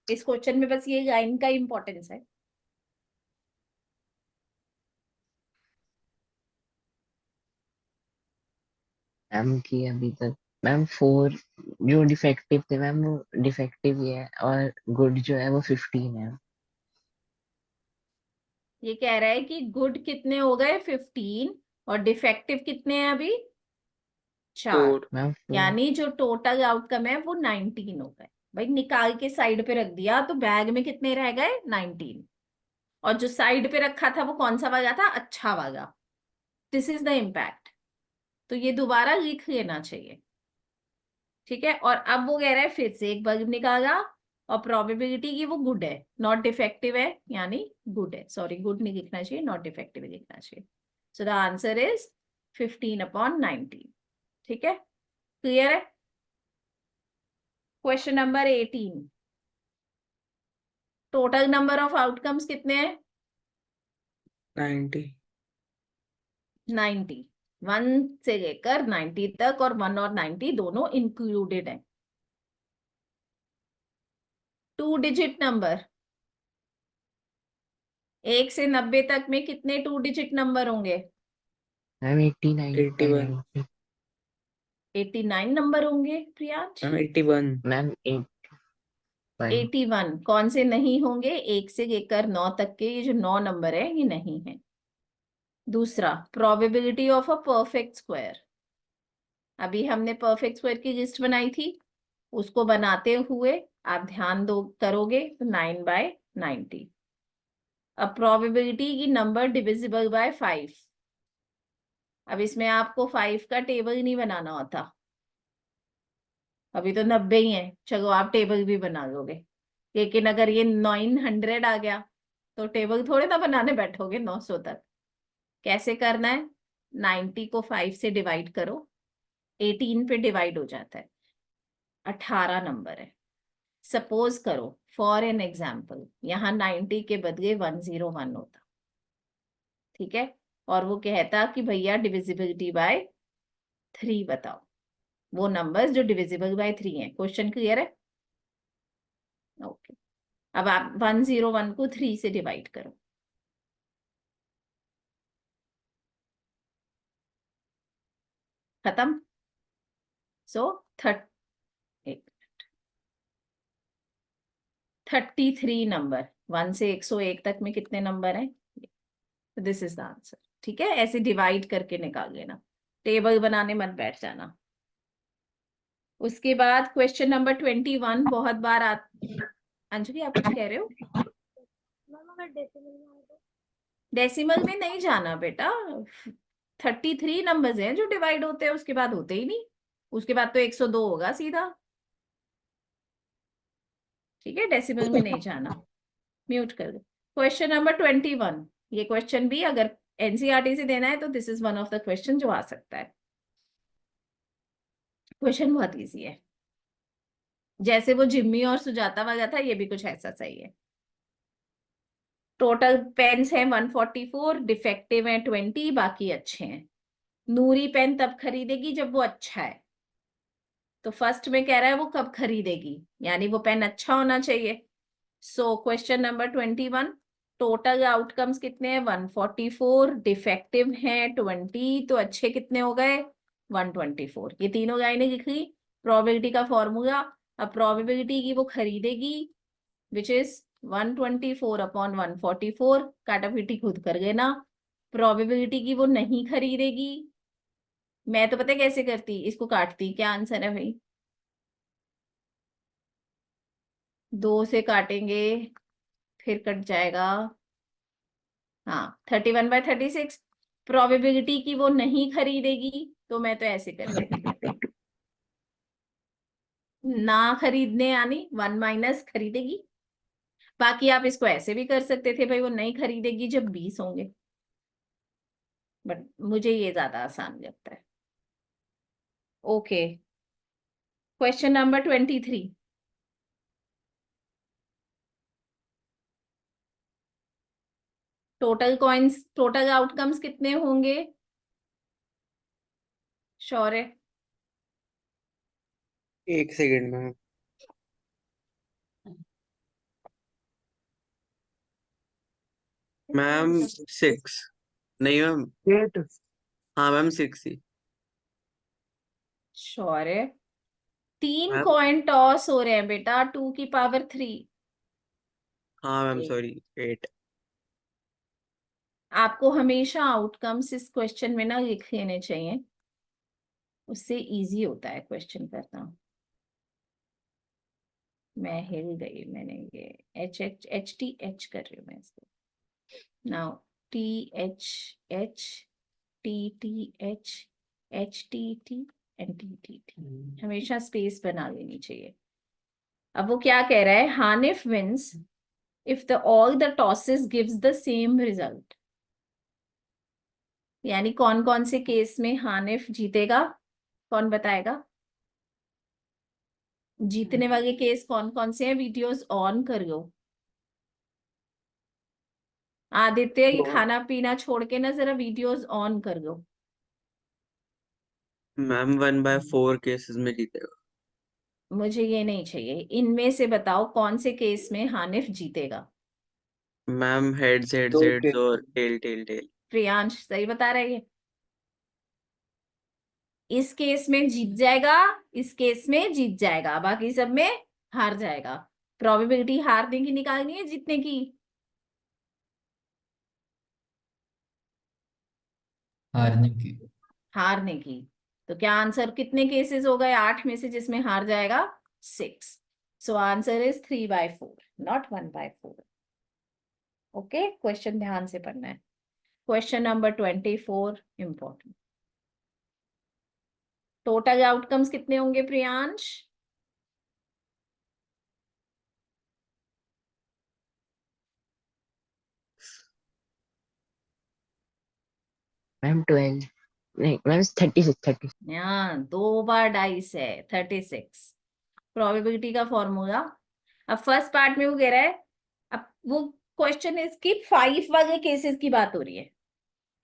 इस क्वेश्चन में बस ये लाइन का इंपॉर्टेंस है। मैम की अभी तक मैम 4 जो डिफेक्टिव थे मैम वो डिफेक्टिव ही है, और गुड जो है वो 15 है। ये कह रहा है कि गुड कितने हो गए? 15, और डिफेक्टिव कितने हैं अभी? 4। 4। मैम 4 यानी जो टोटल आउटकम है वो 19 हो गए। भाई निकाल के साइड पे रख दिया तो बैग में कितने रह गए? 19। और जो साइड पे रखा था वो कौन सा वाला था? अच्छा वाला। दिस इज द इम्पैक्ट, तो ये दोबारा लिख लेना चाहिए। ठीक है, और अब वो कह रहा है फिर से एक बल्ब निकाला और प्रोबेबिलिटी की वो गुड है, नॉट डिफेक्टिव है, यानी गुड है। सॉरी, गुड नहीं लिखना चाहिए, नॉट डिफेक्टिव लिखना चाहिए। सो द आंसर इज 15/19। ठीक है, क्लियर है? Question number 18, total number of outcomes कितने हैं? 90। 90। 1 से लेकर 90 तक, और 1 और 90 दोनों इंक्लूडेड है। 2 डिजिट नंबर, 1 से 90 तक में कितने 2 डिजिट नंबर होंगे? मैम 89 81। 89 नंबर होंगे प्रियांश? मैम 81। मैम 81 कौन से नहीं होंगे? 1 से लेकर 9 तक के ये जो 9 नंबर है ये नहीं है। दूसरा, probability of a perfect square, अभी हमने परफेक्ट स्क्वायर की लिस्ट बनाई थी, उसको बनाते हुए आप ध्यान दो करोगे तो 9/90। अब प्रोबेबिलिटी की नंबर डिविजिबल बाय 5। अब इसमें आपको 5 का टेबल नहीं बनाना होता, अभी तो 90 ही है, चलो आप टेबल भी बना लोगे, लेकिन अगर ये 900 आ गया तो टेबल थोड़े ना बनाने बैठोगे 900 तक। कैसे करना है? 90 को 5 से डिवाइड करो, 18 पे डिवाइड हो जाता है, 18 नंबर है। सपोज करो फॉर एन एग्जाम्पल यहाँ 90 के बदले 101 होता, ठीक है, और वो कहता कि भैया डिविजिबिलिटी बाय 3 बताओ, वो नंबर्स जो डिविजिबल बाय 3 है। क्वेश्चन क्लियर है? ओके, अब आप 101 को 3 से डिवाइड करो, खत्म। सो 33 नंबर, 1 से 101 तक में कितने नंबर हैं? This is the answer. ठीक है, ऐसे डिवाइड करके निकाल लेना, टेबल बनाने मत बैठ जाना। उसके बाद क्वेश्चन नंबर 21 बहुत बार अंजलि आप कुछ कह रहे हो? डेसिमल में नहीं जाना बेटा, 33 नंबर्स हैं जो डिवाइड होते हैं, उसके बाद होते ही नहीं, उसके बाद तो 102 होगा सीधा। ठीक है, डेसिमल में नहीं जाना, म्यूट कर दो। क्वेश्चन नंबर 21, ये क्वेश्चन भी अगर एनसीईआरटी से देना है तो this is one of the question जो आ सकता है। क्वेश्चन बहुत इजी है, जैसे वो जिम्मी और सुजाता वाला था, ये भी कुछ ऐसा सही है। टोटल पेन्स है 144, डिफेक्टिव है 20, बाकी अच्छे हैं। नूरी पेन तब खरीदेगी जब वो अच्छा है, तो फर्स्ट में कह रहा है वो कब खरीदेगी, यानी वो पेन अच्छा होना चाहिए। So question number 21, total outcomes कितने हैं 144, डिफेक्टिव है 20, तो अच्छे कितने हो गए 124। ये तीनों लाइनें लिख ली, प्रोबेबिलिटी का फॉर्मूला। अब प्रोबेबिलिटी की वो खरीदेगी विच इज 124 अपॉन 144, काटापीटी खुद कर लेना। प्रोबेबिलिटी की वो नहीं खरीदेगी, मैं तो पता है कैसे करती, इसको काटती। क्या आंसर है भाई? 2 से काटेंगे फिर कट जाएगा, हाँ 31/36। प्रोबेबिलिटी की वो नहीं खरीदेगी, तो मैं तो ऐसे कर लेती, ना खरीदने यानी 1 माइनस खरीदेगी। बाकी आप इसको ऐसे भी कर सकते थे भाई, वो नहीं खरीदेगी जब 20 होंगे, बट मुझे ये ज्यादा आसान लगता है। Okay, question number 23, total coins, total outcomes कितने होंगे? श्योर है? 1 सेकंड मैम। मैम 6 नहीं मैम, 8। हाँ मैम 6 ही। श्योर है? 3 मैम कॉइन टॉस हो रहे हैं बेटा, 2 की पावर 3। हाँ मैम सॉरी 8। आपको हमेशा आउटकम्स इस क्वेश्चन में ना लिख लेने चाहिए, उससे इजी होता है क्वेश्चन करना। मैं हिल गई, मैंने ये एच कर रही हूँ मैं इसको। Now TH TTH HTT and TTT, हमेशा स्पेस बना लेनी चाहिए। अब वो क्या कह रहा है, Hanif wins if the all the tosses gives the same result, यानी कौन कौन से केस में हानिफ जीतेगा, कौन बताएगा? जीतने वाले केस कौन कौन से हैं? वीडियोस ऑन कर लो। आदित्य, ये खाना पीना छोड़ के ना जरा वीडियोस ऑन कर लो। मैम 1/4 केसेस में जीतेगा। मुझे ये नहीं चाहिए, इनमें से बताओ कौन से केस में हानिफ जीतेगा। मैम हेड्स हेड्स 2 हेड्स के और टेल टेल टेल। प्रियांश सही बता रहा है ये, इस केस में जीत जाएगा, इस केस में जीत जाएगा, बाकी सब में हार जाएगा। प्रोबेबिलिटी हारने की निकालनी है, जीतने की? हारने की। हारने की। तो क्या आंसर, कितने केसेस हो गए 8 में से जिसमें हार जाएगा? 6। So answer is 3/4, not 1/4। Okay, question ध्यान से पढ़ना है। Question number 24 important. Total outcomes कितने होंगे प्रियांश? मैम 12 नहीं मैम 36। यहाँ 2 बार डाइस है, 36। प्रोबेबिलिटी का फॉर्मूला। अब फर्स्ट पार्ट में वो कह रहा है, अब वो क्वेश्चन इसकी 5 वाले केसेस की बात हो रही है,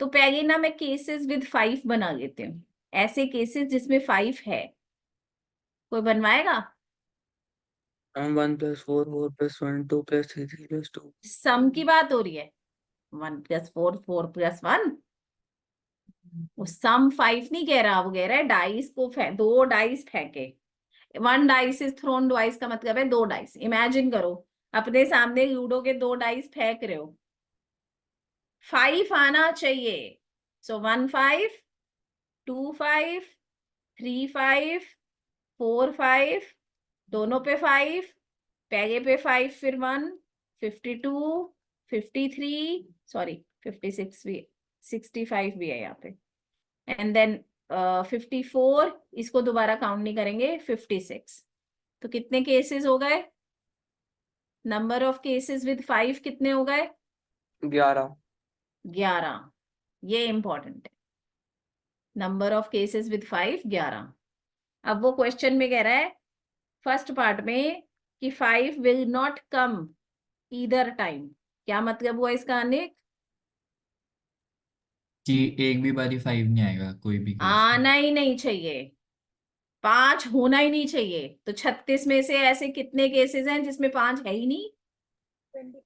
तो पहले ना मैं केसेस विद 5 बना लेती हूँ, ऐसे केसेस जिसमें 5 है। कोई बनवाएगा? मैम 1 + 4 4 + 1 2 + 3 3 + 2। सम की बात हो रही है, 1 + 4 4 + 1। वो सम 5 नहीं कह रहा, वो कह रहा है डाइस को 2 डाइस फेंके। 1 डाइस इज थ्रोन ट्वाइस का मतलब है 2 डाइस। इमेजिन करो अपने सामने लूडो के 2 डाइस फेंक रहे हो, 5 आना चाहिए। सो 1 5 2 5 3 5 4 5, दोनों पे 5, पहले पे 5 फिर 1, 52 53, सॉरी 56 भी, 65 भी है यहाँ पे, एंड देन 54, इसको दोबारा काउंट नहीं करेंगे, 56। तो कितने केसेस हो गए? नंबर ऑफ केसेस विद 5 कितने हो गए? 11। 11। ये इंपॉर्टेंट है। Number of cases with 5 11। अब वो क्वेश्चन में कह रहा है फर्स्ट पार्ट में कि 5 will not come either time. क्या मतलब हुआ इसका अनेक? कि एक भी बारी 5 नहीं आएगा कोई भी केस में। आना ही नहीं चाहिए, 5 होना ही नहीं चाहिए। तो 36 में से ऐसे कितने केसेस हैं जिसमें 5 है ही नहीं? 36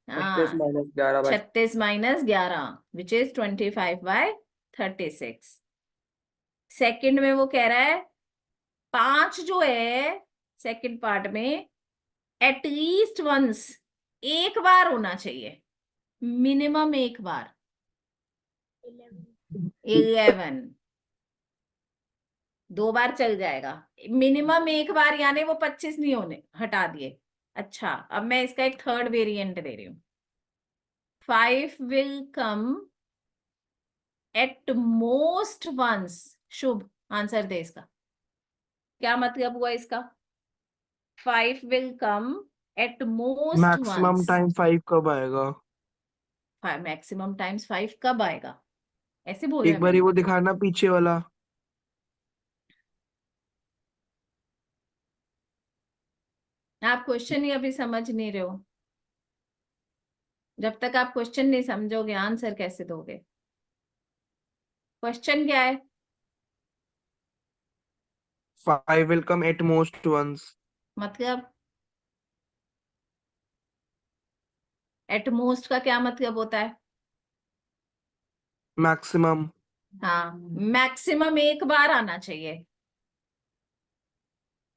हाँ, minus 11 by 36 minus 11 which is 25/36। Second में वो कह रहा है 5 जो है सेकंड पार्ट में एटलीस्ट वंस, एक बार होना चाहिए, मिनिमम एक बार। 11 दो बार चल जाएगा, मिनिमम एक बार, यानी वो 25 नहीं होने, हटा दिए। अच्छा, अब मैं इसका एक थर्ड वेरिएंट दे रही हूं। 5 will come at most once. Shubh answer दे इसका, क्या मतलब हुआ इसका? 5 will come at most maximum once. Time 5 कब आएगा? मैक्सिमम टाइम्स 5 कब आएगा, ऐसे बोला है एक बार मैंने। वो दिखाना पीछे वाला। आप क्वेश्चन ही अभी समझ नहीं रहे हो। जब तक आप क्वेश्चन नहीं समझोगे आंसर कैसे दोगे? क्वेश्चन क्या है? 5 will come at most once. मतलब एट मोस्ट का क्या मतलब होता है? मैक्सिमम। हाँ, मैक्सिमम एक बार आना चाहिए।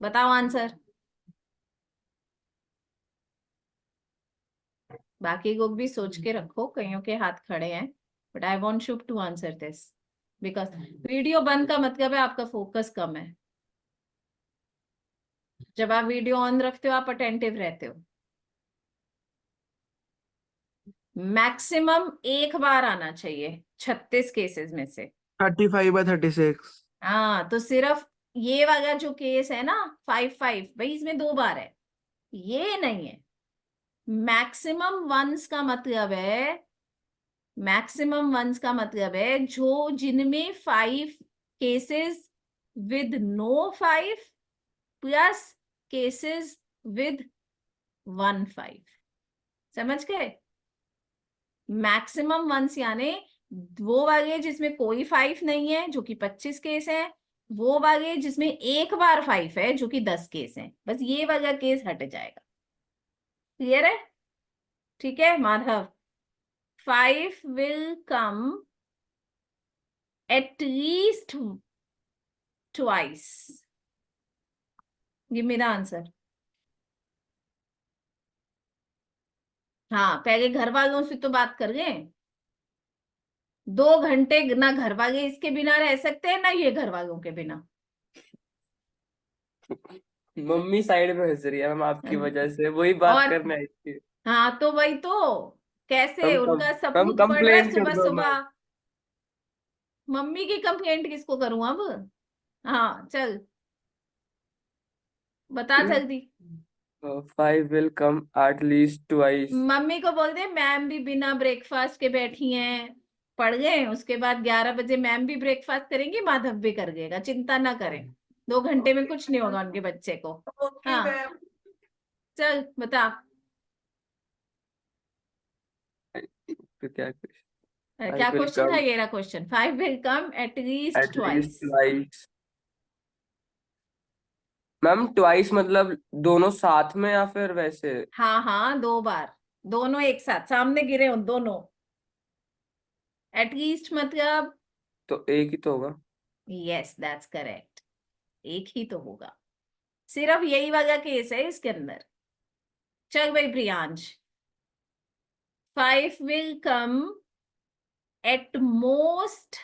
बताओ आंसर। बाकी लोग भी सोच के रखो, कईयों के हाथ खड़े हैं, but I want Shubh to answer this because video बंद का मतलब है आपका फोकस कम है। जब आप वीडियो ऑन रखते हो आप अटेंटिव रहते हो। मैक्सिमम एक बार आना चाहिए 36 केसेस में से। 35/36। हाँ, तो सिर्फ ये वाला जो केस है ना 5/5 भाई, इसमें 2 बार है, ये नहीं है। मैक्सिमम वंस का मतलब है, मैक्सिमम वंस का मतलब है जो जिनमें 5 cases with no 5 plus cases with 1 5। समझ गए? मैक्सिमम वंस यानी वो वाले जिसमें कोई 5 नहीं है जो कि 25 केस है, वो वाले जिसमें एक बार 5 है जो कि 10 केस है। बस ये वाला केस हट जाएगा। क्लियर है? ठीक है Madhav. 5 will come at least twice. Give me the answer. हाँ, पहले घर वालों से तो बात कर गए। 2 घंटे ना घर वाले इसके बिना रह सकते हैं ना ये घर वालों के बिना। मम्मी साइड में हंस रही है मैम आपकी वजह से, वही बात और करने आई थी। हाँ, तो वही तो, कैसे उनका मैम सबूत पड़ रहा है कंप्लेंट कर सुबह दो मैम। सुबह। मम्मी की कंप्लेंट किसको करूं अब? हाँ चल, बता जल्दी। 5 will come at least twice. Mummy को बोल दे मैम भी बिना ब्रेकफास्ट के बैठी हैं, पढ़ गए, उसके बाद 11 बजे मैम भी ब्रेकफास्ट करेंगी, माधव भी कर देगा, चिंता ना करें। 2 घंटे में कुछ नहीं होगा उनके बच्चे को। हाँ चल बता। तो क्या क्या will क्वेश्चन था come ये? Question 5 will come at least at least twice. twice। Ma'am twice मतलब दोनों साथ में या फिर वैसे? हाँ हाँ, 2 बार, दोनों एक साथ सामने गिरे हो दोनों। एटलीस्ट मतलब तो एक ही तो होगा। यस दैट्स करेक्ट, एक ही तो होगा। सिर्फ यही वाला केस है इसके अंदर। चल भाई Priyansh, 5 will come at most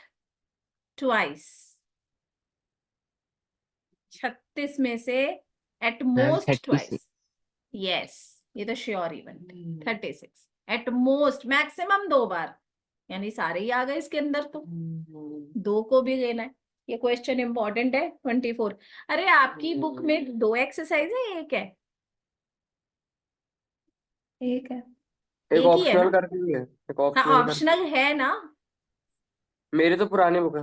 twice। 36 में से at ma'am most 36। twice। Yes, ये तो sure event. 36 at most, maximum 2 बार, यानी सारे ही आ गए इसके अंदर, तो 2 को भी लेना है। ये क्वेश्चन इंपॉर्टेंट है 24। अरे आपकी बुक में 2 एक्सरसाइज है, एक है? एक है। एक एक ही है ऑप्शनल ना? करके भी है, एक हाँ ऑप्शनल करके। ऑप्शनल है ना। मेरी तो पुरानी बुक है।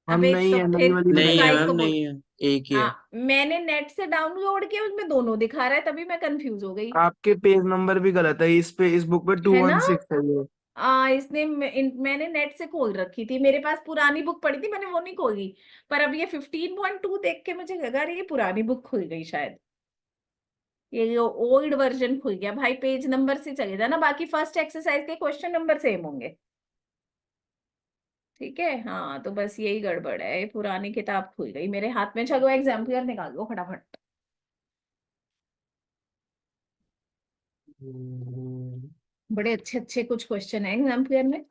हम अबे नहीं तो है, नई फिर वाली नहीं तुक्का है बताइए। ही मैम, तो बोल। नहीं है, एक ही है। हाँ मैंने नेट से डाउनलोड किया, उसमें दोनों दिखा रहा है, तभी मैं कंफ्यूज हो गई। आपके पेज नंबर भी गलत है, इस बुक पे है ना? 216 है ये। मैंने नेट से खोल रखी थी, मेरे पास पुरानी बुक पड़ी थी, मैंने वो नहीं खोली। पर अब ये 15.2 देख के मुझे लगा रही ये पुरानी बुक खुल गई शायद। ये ओल्ड वर्जन खुल गया भाई, पेज नंबर से चले जाना, बाकी फर्स्ट एक्सरसाइज के क्वेश्चन नंबर सेम होंगे। ठीक है, हाँ तो बस यही गड़बड़ है, ये पुरानी किताब खुल गई मेरे हाथ में। चलो एग्जाम्पल निकाल लो फटाफट। बड़े अच्छे अच्छे कुछ क्वेश्चन है एग्जाम्पल में।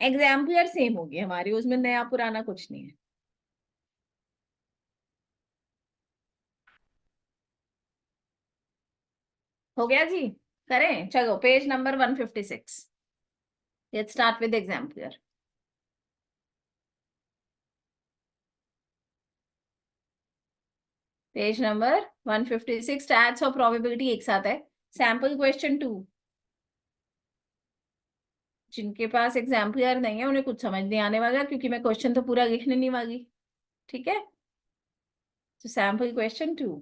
एग्जाम्पल सेम होगी हमारी, उसमें नया पुराना कुछ नहीं है। हो गया जी? करें, चलो page number 156। Let's start with example. Page number 156, stats और प्रोबेबिलिटी एक साथ है। Sample question 2। जिनके पास एग्जाम्पल नहीं है उन्हें कुछ समझ नहीं आने वाला, क्योंकि मैं क्वेश्चन तो पूरा लिखने नहीं वाली। ठीक है, तो सैंपल क्वेश्चन 2।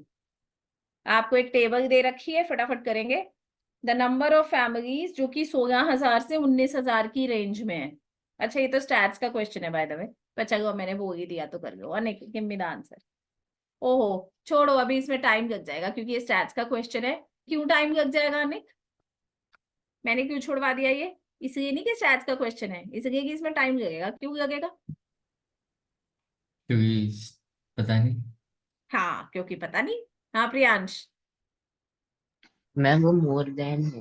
आपको एक टेबल दे रखी है, फटाफट करेंगे। द नंबर ऑफ फैमिलीज जो कि 16,000 से 19,000 की रेंज में है। अच्छा ये तो स्टैट्स का क्वेश्चन है बाय द वे, पर चलो मैंने बोल ही दिया तो कर लो। Anik give me the answer. ओहो छोड़ो, अभी इसमें टाइम लग जाएगा क्योंकि ये स्टैट्स का क्वेश्चन है। क्यों टाइम लग जाएगा अनिक? मैंने क्यों छुड़वा दिया ये? इसलिए नहीं कि स्टैट्स का क्वेश्चन है, इसलिए कि इसमें टाइम लगेगा। क्यों लगेगा? क्योंकि पता नहीं। हाँ क्योंकि पता नहीं। हाँ प्रियांश। मैम वो मोर देन है।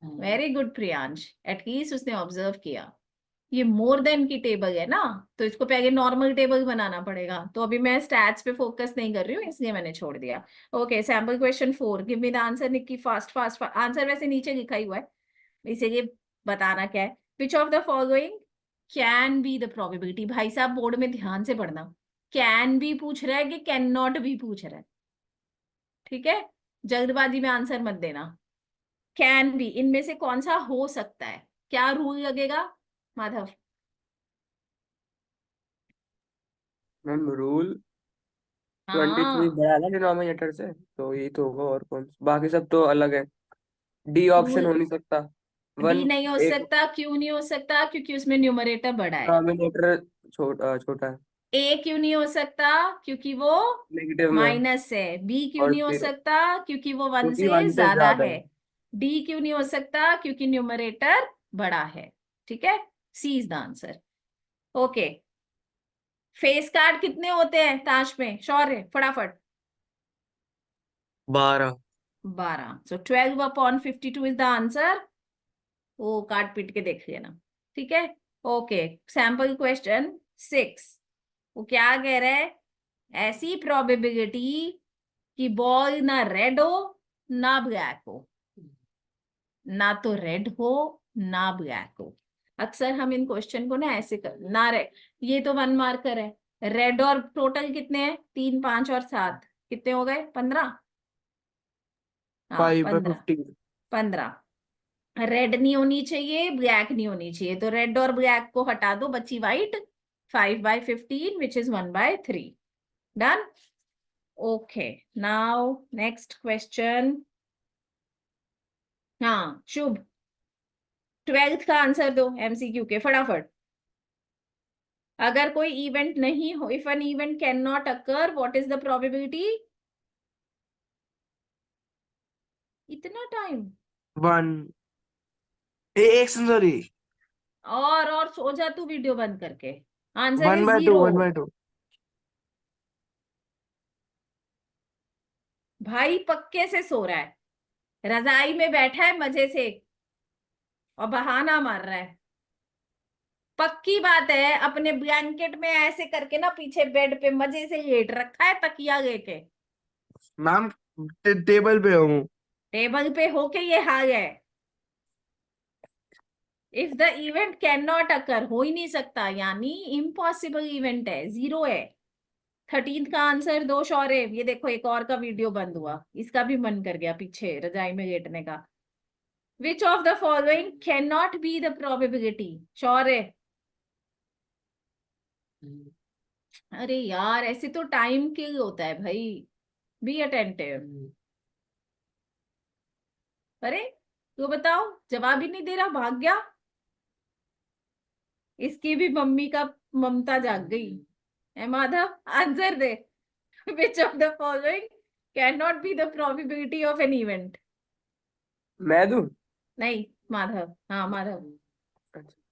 वेरी गुड प्रियांश, एटलीस्ट उसने ऑब्जर्व किया। ये मोर देन की टेबल है ना, तो इसको पहले नॉर्मल टेबल बनाना पड़ेगा। तो अभी मैं स्टैट्स पे फोकस नहीं कर रही हूँ, इसलिए मैंने छोड़ दिया। Okay sample question 4, give me the answer Nikki, fast fast. Answer वैसे नीचे लिखा ही हुआ है, इसीलिए बताना क्या है। विच of the following can be the probability? भाई साहब बोर्ड में ध्यान से पढ़ना, कैन बी पूछ रहा है कि कैन नॉट भी पूछ रहा है। ठीक है, जल्दबाजी में आंसर मत देना। कैन बी, इनमें से कौन सा हो सकता है? क्या रूल लगेगा माधव? मैम रूल 23 हाँ बड़ा है ना डिनोमिनेटर से, तो यही तो होगा, और कौन बाकी सब तो अलग है। D option rule. हो नहीं सकता। डी वन नहीं हो एक सकता, क्यों नहीं हो सकता? क्योंकि उसमें न्यूमरेटर बड़ा है। डिनोमिनेटर छोटा है। ए क्यों नहीं हो सकता? क्योंकि वो नेगेटिव में है, माइनस है। बी क्यों और नहीं हो जीरो सकता? क्योंकि वो 1 क्योंकि से 1 से ज्यादा ज्यादा है। है। डी क्यों नहीं हो सकता? क्योंकि न्यूमरेटर बड़ा है। ठीक है, C is the answer. Okay, face card कितने होते हैं ताश में? शौर्य फटाफट। 12। 12, सो 12/52 इज द आंसर। वो काट पीट के देख लेना। ठीक है, ओके सैंपल क्वेश्चन 6। वो क्या कह रहा है? ऐसी प्रोबेबिलिटी कि बॉल ना रेड हो ना ब्लैक हो। ना तो रेड हो ना ब्लैक हो। अक्सर हम इन क्वेश्चन को ना ऐसे कर ना रेड, ये तो 1 मार्कर है। रेड और टोटल कितने हैं? 3, 5 और 7, कितने हो गए? 15। हाँ 5 by 15। 15। 15। रेड नहीं होनी चाहिए, ब्लैक नहीं होनी चाहिए, तो रेड और ब्लैक को हटा दो, बची white. 5/15 which is 1/3। Done. Okay now next question. हाँ शुभ, 12th का आंसर दो एमसीक्यू के फटाफट। अगर कोई इवेंट नहीं हो, if an event can not occur, what is the probability? इतना टाइम? 1 एक सॉरी, और सो जा तू वीडियो बंद करके। Answer 1 is by 2, 0। 1 by 2। भाई पक्के से सो रहा है, रजाई में बैठा है मजे से और बहाना मार रहा है। पक्की बात है, अपने ब्लैंकेट में ऐसे करके ना पीछे बेड पे मजे से लेट रखा है तकिया लेके। मैम टेबल पे हूँ। टेबल पे होके ये हाल है। If the event can not occur, हो ही नहीं सकता, यानी इम्पॉसिबल इवेंट है, 0 है। 13th का आंसर दो शौर्य। ये देखो एक और का वीडियो बंद हुआ, इसका भी मन कर गया पीछे रजाई में लेटने का। Which of the following can not be the probability? Shaurya, अरे यार ऐसे तो टाइम किल होता है भाई, बी अटेंटिव। अरे तो बताओ, जवाब ही नहीं दे रहा, भाग गया। इसकी भी मम्मी का ममता जाग गई है। Madhav answer they. Which of the following can not be the probability of an event? मैं दूं? नहीं माधव, हाँ माधव। अच्छा,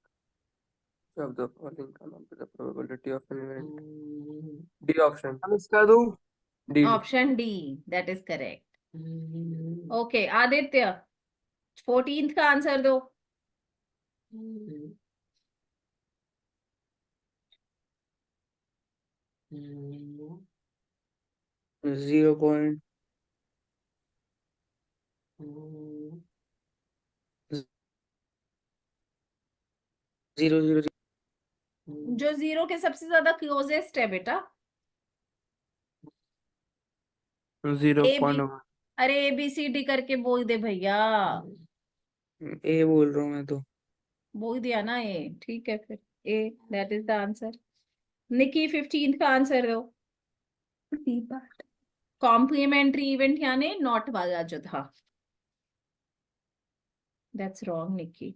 of the following cannot be the probability of an event. D option. हम इसका दूं? D. Option D, that is correct. Okay Aditya, 14th का answer दो। 0.000 जो जीरो के सबसे ज्यादा क्लोजेस्ट है बेटा। 0.1। अरे ABCD करके बोल दे भैया। ए बोल रहा हूँ मैं तो। बोल दिया ना ए, ठीक है फिर A, that is the answer. Niki 15th का आंसर दो। B part. कॉम्प्लीमेंट्री इवेंट यानी नॉट वाला जो था। That's wrong Niki.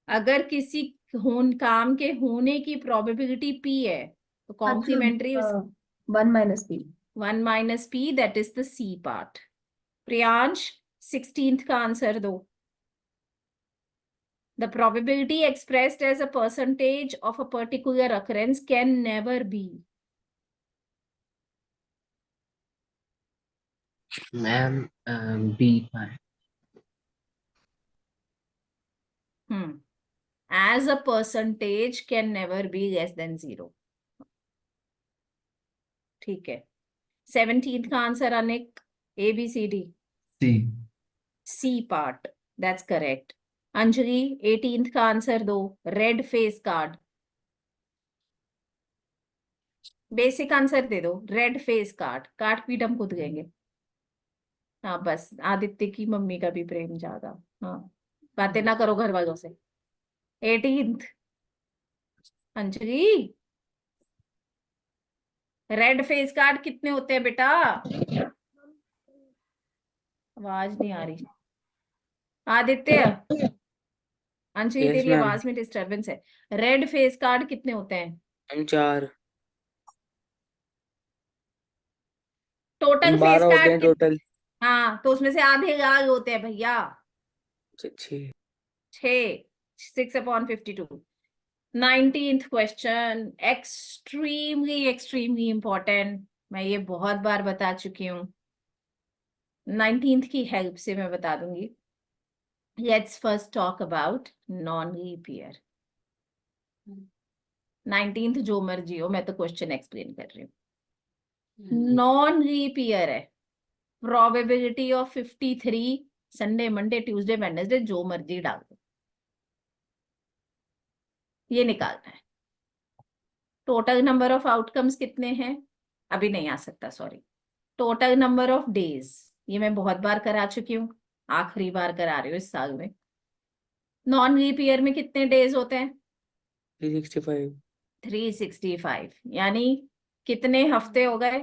अगर किसी काम के होने की प्रोबेबिलिटी P है तो complementary 1 minus B. 1 minus P, that is the C part. Priyansh 16th का आंसर दो। The probability expressed as a percentage of a particular occurrence can never be. Ma'am B part. As a percentage can never be less than 0. ठीक है। 17th का answer Anik, ABCD C. C part, that's correct. Anjali 18th का answer दो। Red face card, basic answer दे दो। Red face card, काट पीट हम खुद लेंगे। हाँ बस आदित्य की मम्मी का भी प्रेम जागा। हाँ बातें ना करो घर वालों से। 18th Anjali, red face card कितने होते हैं बेटा? आवाज नहीं आ रही। आदित्य, अंजलि Yes, तेरी ma'am. आवाज में डिस्टरबेंस है। रेड फेस कार्ड कितने होते हैं? हम 4 टोटल फेस 12 होते हैं कार्ड टोटल। हाँ तो उसमें से आधे लाल होते हैं भैया। 6 6/52। 19th question, extremely important. मैं ये बहुत बार बता चुकी हूँ, 19th की हेल्प से मैं बता दूंगी। Let's first talk about non leap year. 19th जो मर्जी हो, मैं तो क्वेश्चन एक्सप्लेन कर रही हूँ। नॉन लीप ईयर है, probability of 53, Sunday Monday Tuesday Wednesday जो मर्जी डाल दो, ये निकालना है। टोटल नंबर ऑफ आउटकम्स कितने हैं? अभी नहीं आ सकता, sorry. Total number of days, ये मैं बहुत बार करा चुकी हूँ, आखिरी बार करा रही हूँ इस साल में। नॉन लीप ईयर में कितने डेज होते हैं? 365 365, यानी कितने हफ्ते हो गए?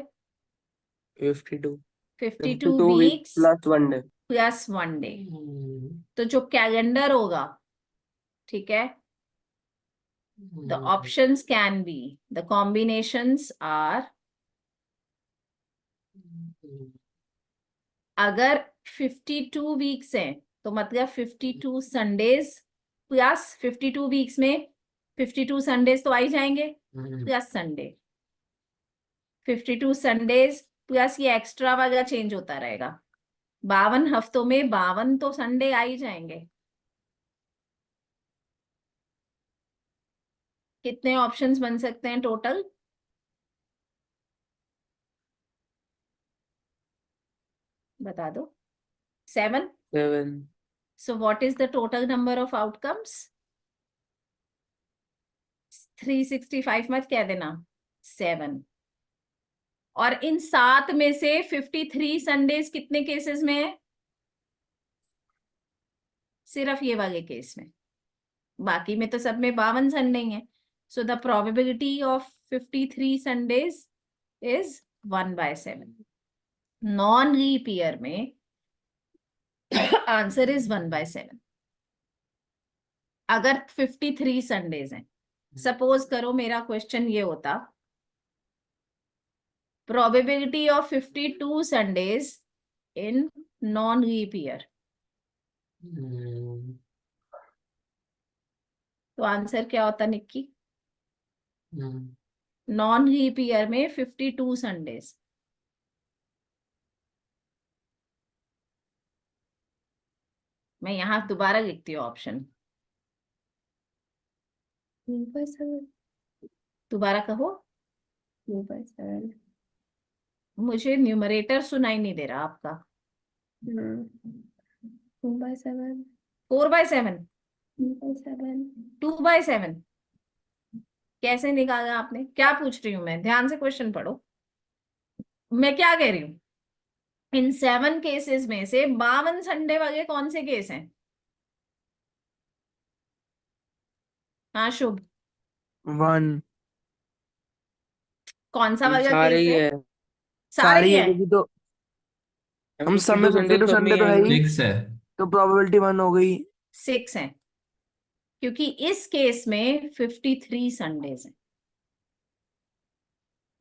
52 52 2 weeks weeks plus 1 day. Plus 1 day. तो जो कैलेंडर होगा, ठीक है, the options can be, the combinations are, अगर 52 वीक्स हैं तो मतलब 52 संडेज प्लस 52 वीक्स में 52 संडेज तो आ ही जाएंगे, प्लस संडे 52 संडेज प्लस ये एक्स्ट्रा वाला चेंज होता रहेगा। 52 हफ्तों में 52 तो संडे आ ही जाएंगे। कितने ऑप्शंस बन सकते हैं टोटल? बता दो। 7। 7 So what is the total number of outcomes? 365 मत कह देना, 7। और इन 7 में से 53 संडेज कितने केसेस में है? सिर्फ ये वाले केस में, बाकी में तो सब में 52 संडे है। So the probability of 53 Sundays is 1/7। Non leap year में आंसर इज 1/7। अगर 53 संडेज हैं, सपोज करो मेरा क्वेश्चन ये होता, probability of 52 Sundays in non leap year, तो आंसर क्या होता निक्की? नॉन लीप ईयर में 52 संडेज। मैं यहां दोबारा लिखती हूँ ऑप्शन, 2/7. दोबारा कहो। 2/7. मुझे न्यूमरेटर सुनाई नहीं दे रहा आपका। 2/7. 4/7, 2/7. 2/7 कैसे निकाला आपने? क्या पूछ रही हूं मैं? ध्यान से क्वेश्चन पढ़ो। मैं क्या कह रही हूँ, इन 7 केसेस में से 52 संडे वाले कौन से केस हैं? हाँ शुभ, 1 कौन सा वाला सारे केस ही है? है। सारे सारी ही है है। क्योंकि तो हम सब 52 में संडे 52 सब में संडे ही तो है आएंगे। ही, 6 है। तो प्रोबेबिलिटी 1 हो गई। 6 है क्योंकि इस केस में 53 संडेज हैं,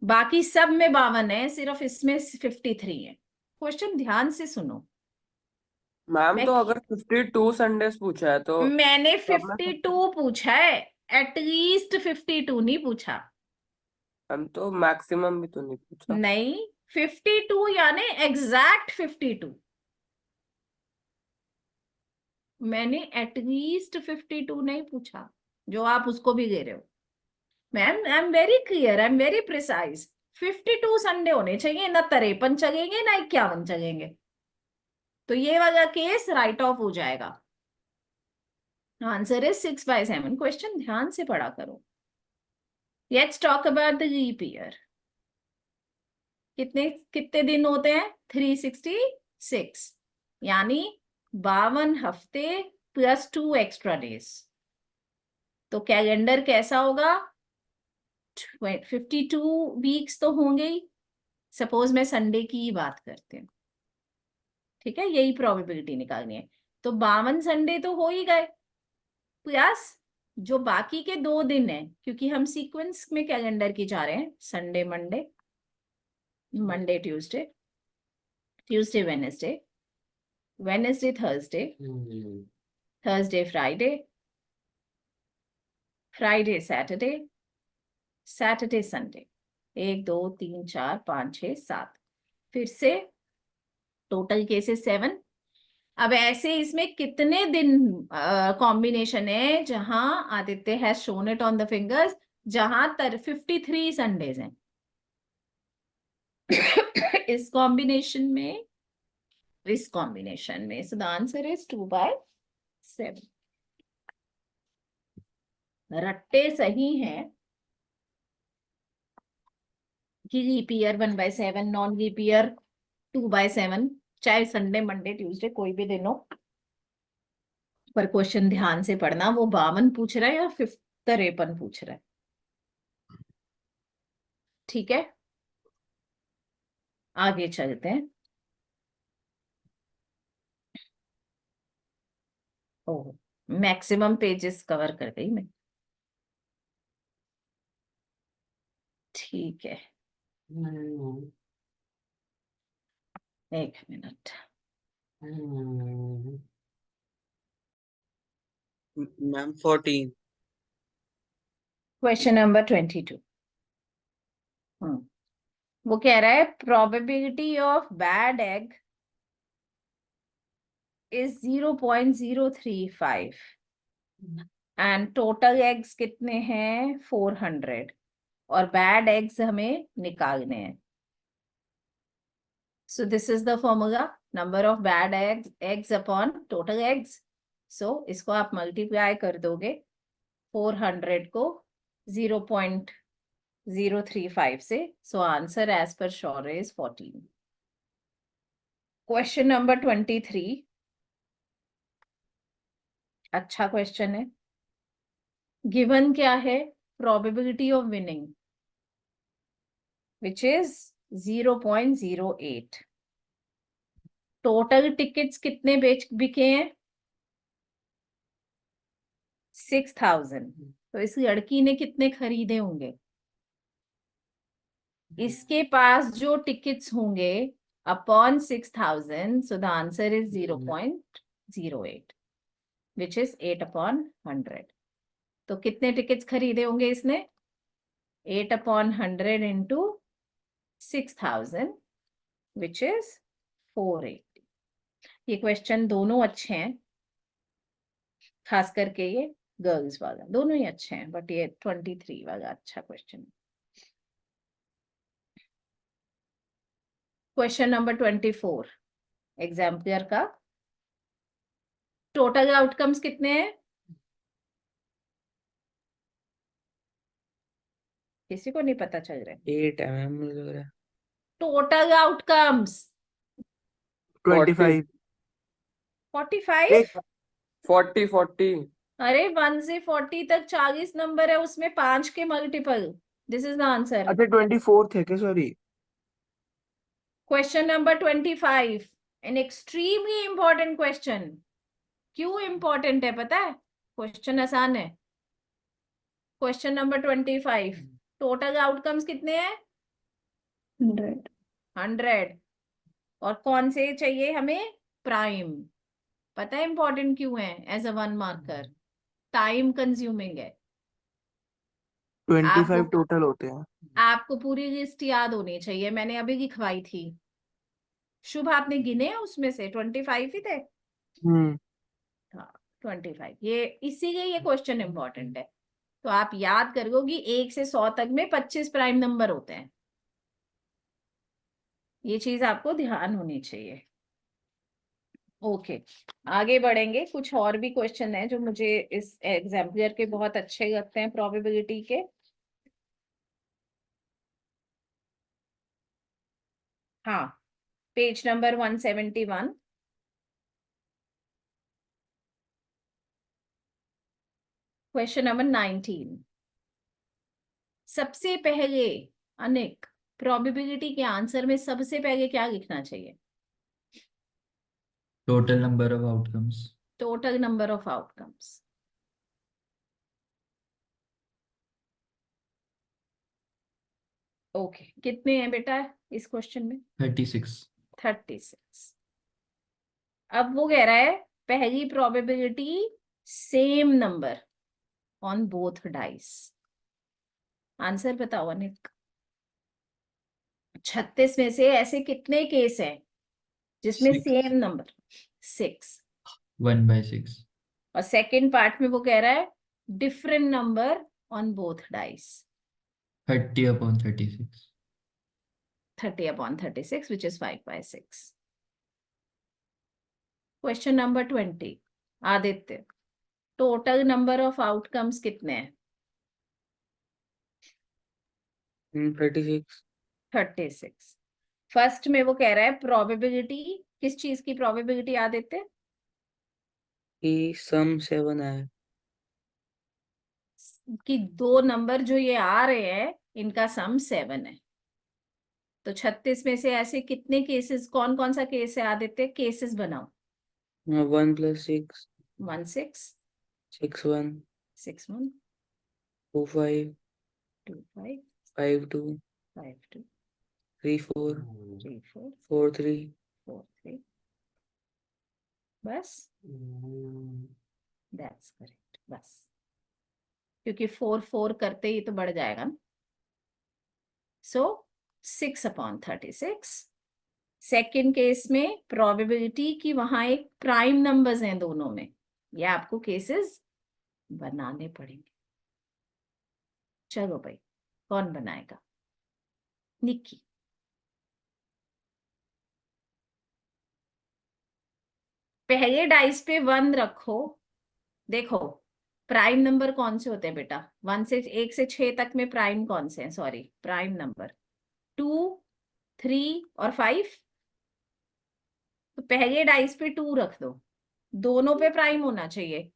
बाकी सब में 52 है, सिर्फ इसमें 53 है। क्वेश्चन ध्यान से सुनो। मैम मैं तो अगर 52 संडेज पूछा है तो मैंने सब में 52 पूछा है, एटलीस्ट 52 नहीं पूछा। मैम तो मैक्सिमम भी तो नहीं पूछा। नहीं, 52 यानी एग्जैक्ट 52। मैंने एटलीस्ट 52 नहीं पूछा, जो आप उसको भी दे रहे हो। Ma'am I am very clear, I am very precise. 52 Sunday होने चाहिए, ना 53 चलेंगे ना 51 चलेंगे। तो ये वाला केस राइट ऑफ हो जाएगा। Answer is 6/7। क्वेश्चन ध्यान से पढ़ा करो। Let's talk about the leap year. कितने कितने दिन होते हैं? 366, यानी 52 हफ्ते प्लस 2 एक्स्ट्रा डेज। तो कैलेंडर कैसा होगा? 52 वीक्स तो होंगे ही। सपोज मैं संडे की ही बात करती हूँ, ठीक है, यही प्रोबेबिलिटी निकालनी है। तो 52 संडे तो हो ही गए, प्लस जो बाकी के 2 दिन हैं, क्योंकि हम सीक्वेंस में कैलेंडर की जा रहे हैं, Sunday Monday, Monday Tuesday, Tuesday Wednesday, Wednesday Thursday, Thursday Friday, Friday Saturday, Saturday Sunday. 1 2 3 4 5 6 7, फिर से टोटल केसेस 7। अब ऐसे इसमें कितने दिन कॉम्बिनेशन है जहां Aditya has shown it on the fingers, जहां 53 संडेज हैं। इस कॉम्बिनेशन में, इस कॉम्बिनेशन में, सो द आंसर इज 2/7। रट्टे सही हैं कि leap year 1/7, non leap year 2/7, चाहे संडे मंडे ट्यूसडे कोई भी दिन हो। पर क्वेश्चन ध्यान से पढ़ना, वो 52 पूछ रहा है या 53 पूछ रहा है, ठीक है। आगे चलते हैं। ओह, मैक्सिमम पेजेस कवर कर गई मैं, ठीक है, 1 मिनट। मैम 14। Question number 22। वो कह रहा है probability of bad egg is 0.035 and total eggs कितने हैं? 400, और बैड एग्स हमें निकालने हैं। So this is the formula, number of bad eggs upon total eggs. So इसको आप मल्टीप्लाई कर दोगे 400 को 0.035 से. So answer as per Shaurya is 14. Question number 23. अच्छा क्वेश्चन है. गिवन क्या है? Probability of winning, which is 0.08. Total tickets कितने बिके हैं? 6,000. तो इस लड़की ने कितने खरीदे होंगे? इसके पास जो टिकट्स होंगे upon 6,000, so the answer is 0.08, which is 8/100. तो कितने टिकट्स खरीदे होंगे इसने? 8/100 into 6,000, which is 480. ये क्वेश्चन दोनों अच्छे हैं, खास करके ये गर्ल्स वाला. दोनों ही अच्छे हैं, बट ये 23 वाला अच्छा क्वेश्चन है. क्वेश्चन नंबर 24 एग्जाम्पलर का. टोटल आउटकम्स कितने हैं? किसी को नहीं पता चल रहा है. 8 है मैम, मुझे लग रहा है। Total outcomes 25। 45. 40. अरे 1 से 40 तक 40 नंबर है, उसमें 5 के multiple. This is the answer. अच्छा 24 थे क्या? Sorry. Question number 25, an extremely important question. क्यों इंपॉर्टेंट है पता है? क्वेश्चन आसान है. क्वेश्चन नंबर 25, टोटल आउटकम्स कितने हैं? 100. 100. और कौन से चाहिए हमें? प्राइम. पता है इंपॉर्टेंट क्यों है? As a 1 marker. Time consuming है. 25 टोटल होते हैं. आपको पूरी लिस्ट याद होनी चाहिए. मैंने अभी लिखवाई थी. शुभ आपने गिने हैं उसमें से? 25 ही थे. हाँ 25. ये इसीलिए ये क्वेश्चन इंपॉर्टेंट है. तो आप याद करो कि 1 से 100 तक में 25 प्राइम नंबर होते हैं. ये चीज आपको ध्यान होनी चाहिए. ओके आगे बढ़ेंगे. कुछ और भी क्वेश्चन है जो मुझे इस एग्जाम्पलर के बहुत अच्छे लगते हैं, प्रोबेबिलिटी के. हाँ पेज नंबर 171. Question number 19. सबसे पहले अनिक प्रोबेबिलिटी के आंसर में सबसे पहले क्या लिखना चाहिए? Total number of outcomes. Total number of outcomes. Okay कितने हैं बेटा इस क्वेश्चन में? 36. 36. अब वो कह रहा है पहली probability same number on both dice. Answer बताओ अनिक. 36 में से ऐसे कितने केस हैं जिसमें 6. Same number? 6. 1/6. और सेकंड पार्ट में वो कह रहा है different number on both dice. 30/36. 30/36 which is 5/6. Question number 20. Aditya total number of outcomes कितने हैं? 36. 36. फर्स्ट में वो कह रहा है प्रोबेबिलिटी. किस चीज की प्रोबेबिलिटी आदित्य? कि सम 7 है. कि दो नंबर जो ये आ रहे हैं इनका सम 7 है. तो 36 में से ऐसे कितने केसेस, कौन कौन सा केस है आदित्य? केसेस बनाओ. 1 + 6 1 6 6 1 6 1 2 5 2 5 5 2 5 2 3 4 3 4 4 3. 4 3. बस दैट्स करेक्ट. बस क्योंकि 4 4 करते ही तो बढ़ जाएगा ना. सो 6/36. सेकेंड केस में प्रोबेबिलिटी की वहां एक प्राइम नंबर्स हैं दोनों में. ये आपको केसेस बनाने पड़ेंगे. चलो भाई कौन बनाएगा? निक्की. पहले डाइस पे 1 रखो. देखो प्राइम नंबर कौन से होते हैं बेटा? 1 से 6 तक में प्राइम कौन से हैं? सॉरी, प्राइम नंबर 2, 3 और 5। तो पहले डाइस पे 2 रख दो, दोनों पे प्राइम होना चाहिए।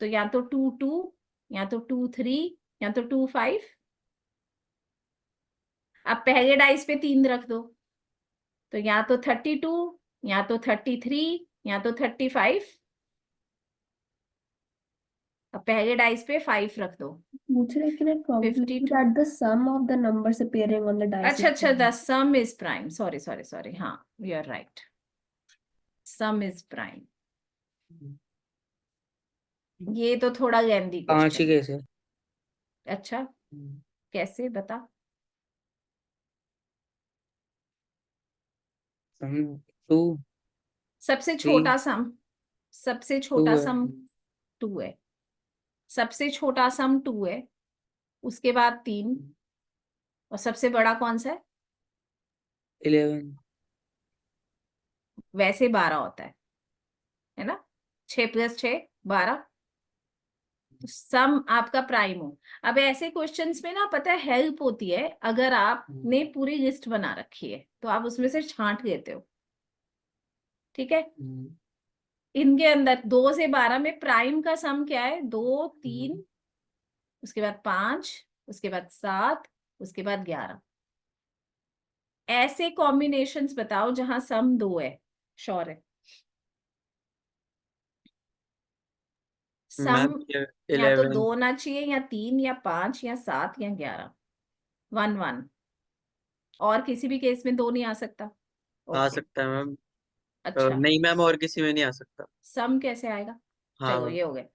तो या तो 2 2, या तो 2 3, या तो 2 5। अब पहले डाइस पे 3 रख दो, तो या तो 32, या तो 33, या तो 35। अब पहले डाइस पे 5 रख दो। मुझे लेकिन it probability 52। that the sum of the numbers appearing on the dice अच्छा is अच्छा, the prime. Sum is prime, sorry, हाँ you are right, sum is prime. ये तो थोड़ा लेंदी 5 ही क्वेश्चन। कैसे? अच्छा, कैसे बता? सम 2 सबसे 3 छोटा सम, सबसे 2 छोटा है। सम 2 है, सबसे छोटा सम 2 है, उसके बाद 3, और सबसे बड़ा कौन सा है? 11 वैसे 12 होता है ना? 6 + 6 12। तो सम आपका प्राइम हो। अब ऐसे क्वेश्चंस में ना पता है हेल्प होती है, अगर आपने पूरी लिस्ट बना रखी है तो आप उसमें से छांट लेते हो, ठीक है? इनके अंदर 2 से 12 में प्राइम का सम क्या है? 2 3, उसके बाद 5, उसके बाद 7, उसके बाद 11। ऐसे कॉम्बिनेशंस बताओ जहां सम 2 है। श्योर है? मैम सम या तो 11 2 ना चाहिए, या 3, या 5, या 7, या 11। 1 1, और किसी भी केस में 2 नहीं आ सकता। आ ओके, सकता है मैम। अच्छा। नहीं मैम, और किसी में नहीं आ सकता। सम कैसे आएगा? हाँ चलो मैम। ये हो गए।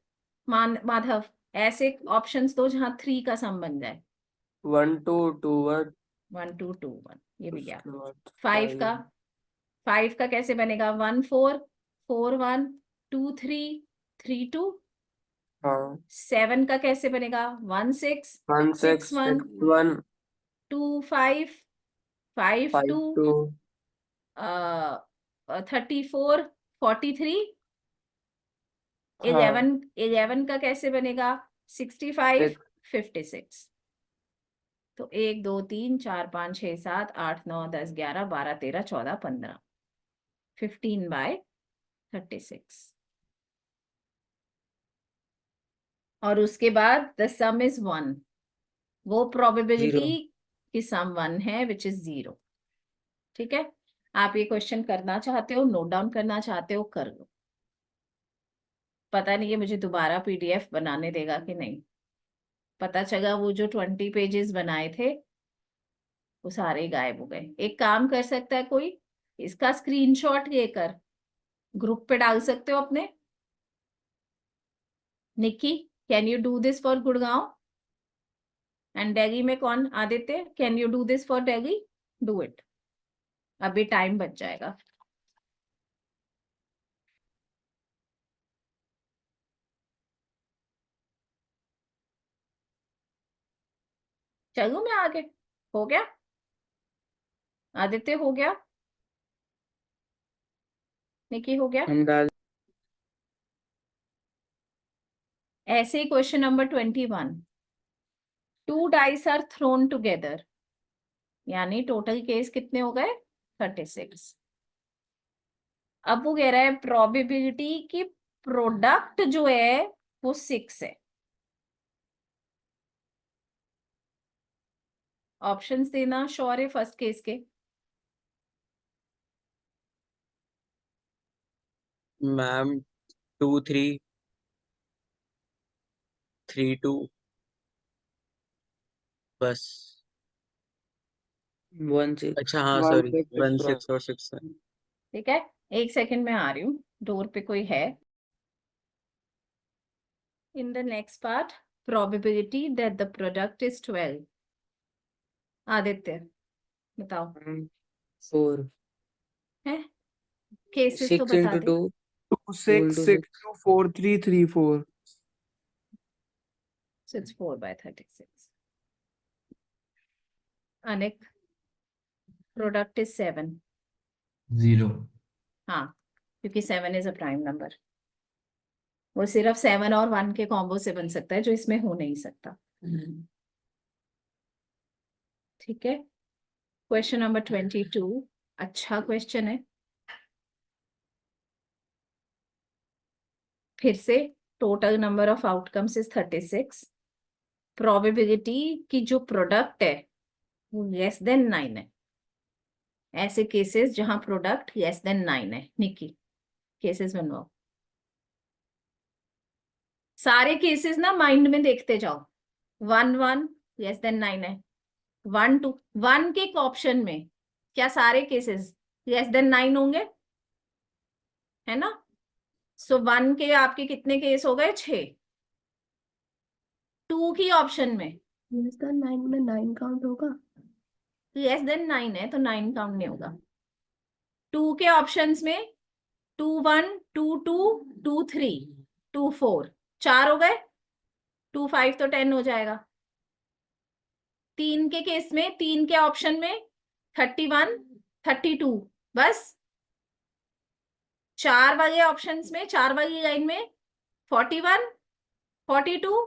माधव, ऐसे ऑप्शंस दो जहां 3 का सम बन जाए। 1 2 2 1, 1 2 2 1, ये भी गया। उसके बाद 5 का, 5। 5 का कैसे बनेगा? 1 4 4 1 2 3 3 2। हाँ, 7 का कैसे बनेगा? 1 6 1 6 6 1 6 1 2 5 5 5 2 2 34 43। हाँ 11 का कैसे बनेगा? 65 6 56। तो 1 2 3 4 5 6 7 8 9 10 11 12 13 14 15, 15/36। और उसके बाद द सम इज 1, वो प्रोबेबिलिटी 0 कि सम 1 है, विच इज 0। ठीक है? आप ये क्वेश्चन करना चाहते हो, नोट डाउन करना चाहते हो, कर लो। पता नहीं है मुझे दोबारा पीडीएफ बनाने देगा कि नहीं। पता चला वो जो 20 पेजेस बनाए थे वो सारे ही गायब हो गए। एक काम कर सकता है कोई, इसका स्क्रीनशॉट लेकर ग्रुप पे डाल सकते हो अपने। Nikki, can you do this for Gurgaon? And Delhi में कौन? Aditya, can you do this for Delhi? Do it, अभी टाइम बच जाएगा। चलूं मैं आगे? हो गया? आदित्य हो गया? निक्की हो गया? हम डाल ऐसे ही question number 21। 2 dice are thrown together, यानी टोटल केस कितने हो गए? 36। अब वो कह रहा है प्रोबेबिलिटी कि प्रोडक्ट जो है वो 6 है। ऑप्शंस देना श्योर है फर्स्ट केस के? मैम 2 3 3 2, बस। 1 6 अच्छा हाँ 1 सॉरी, 6 1 6 6 और 6 है। ठीक है, 1 सेकंड में आ रही हूँ, डोर पे कोई है। In the next part, probability that the product is 12। Aditya बताओ। 4 है? केसेस तो 6 बता into they. 2 2 2 6 into 6 6 2 4 3 3 4। So it's 4/36. Anik, product is 7। 0. हाँ, क्योंकि 7 इज अ प्राइम नंबर। वो सिर्फ 7 और 1 के कॉम्बो से बन सकता है, जो इसमें हो नहीं सकता। ठीक है। क्वेश्चन नंबर 22, अच्छा क्वेश्चन है। फिर से total number of outcomes is 36। Probability की जो प्रोडक्ट है वो लेस देन 9 है। ऐसे केसेस जहां प्रोडक्ट लेस देन 9 है, निकी केसेस बनवाओ। सारे केसेस ना माइंड में देखते जाओ। 1 1 लेस देन 9 है। 1 2 1 के ऑप्शन में क्या सारे केसेस लेस देन 9 होंगे? है ना? सो 1 के आपके कितने केस हो गए? 6। 2 की ऑप्शन में लेस देन 9 में 9 काउंट होगा? लेस देन 9 है तो 9 काउंट नहीं होगा। 2 के ऑप्शंस में 2 1 2 2 2 3 2 4 4 हो गए। 2 5 तो 10 हो जाएगा। 3 के केस में 3 के ऑप्शन में 31 32 बस। 4 वाले ऑप्शंस में 4 वाली लाइन में 41 42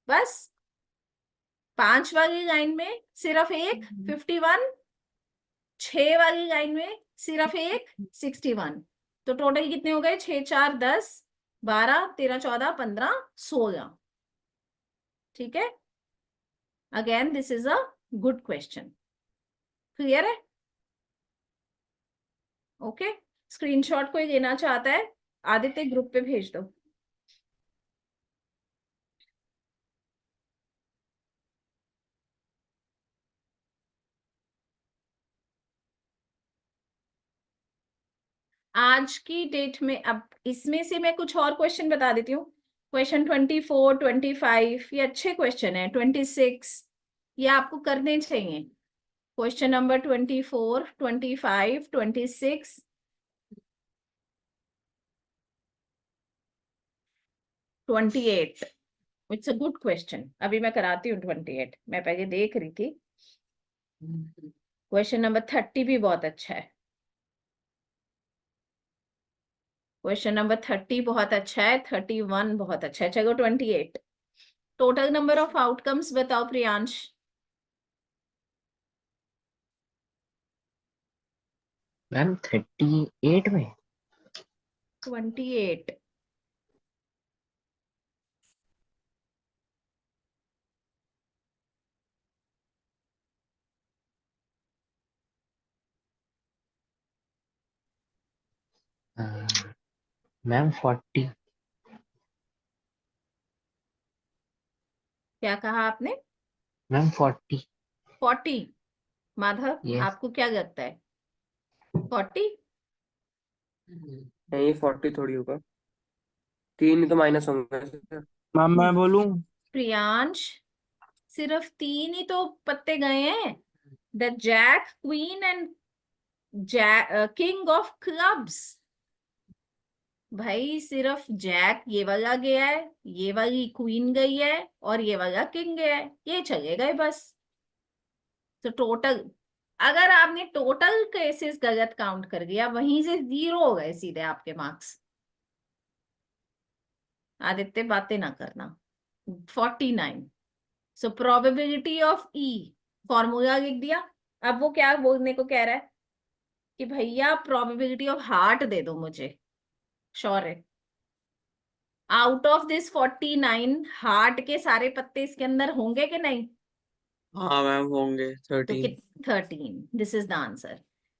बस। 5 वाली लाइन में सिर्फ एक 51। 6 वाली लाइन में सिर्फ एक 61। तो टोटल कितने हो गए? 6 4 10 12 13 14 15 16। ठीक है। Again this is a good question. Clear है? ओके। स्क्रीनशॉट कोई लेना चाहता है? आदित्य ग्रुप पे भेज दो। आज की डेट में अब इसमें से मैं कुछ और क्वेश्चन बता देती हूँ। क्वेश्चन 24 25 ये अच्छे क्वेश्चन है। 26 ये आपको करने चाहिए। Question number 24 25 26 28 it's a good question. अभी मैं कराती हूँ 28। मैं पहले देख रही थी। क्वेश्चन नंबर 30 भी बहुत अच्छा है। क्वेश्चन नंबर 30 बहुत अच्छा है। 31 बहुत अच्छा है। चलो 28। टोटल नंबर ऑफ आउटकम्स बताओ प्रियांश। मैम 38 में 28 मैम 40 क्या कहा आपने? मैम 40 40। माधव यस आपको क्या लगता है? 40? नहीं 40 थोड़ी होगा, 3 ही तो माइनस होंगे। मैम मैं बोलूं? प्रियांश सिर्फ 3 ही तो पत्ते गए हैं। The jack queen and king of clubs. भाई सिर्फ जैक ये वाला गया है, ये वाली क्वीन गई है और ये वाला किंग गया है। ये चले गए बस। तो टोटल अगर आपने टोटल केसेस गलत काउंट कर दिया वहीं से 0 हो गए सीधे आपके मार्क्स। आदित्य बातें ना करना। 49। सो प्रोबेबिलिटी ऑफ ई फॉर्मूला लिख दिया। अब वो क्या बोलने को कह रहा है कि भैया प्रोबेबिलिटी ऑफ हार्ट दे दो मुझे। श्योर है? आउट ऑफ दिस 49 हार्ट के सारे पत्ते इसके अंदर होंगे कि नहीं? हाँ मैम होंगे तो 13। 13। This is the answer.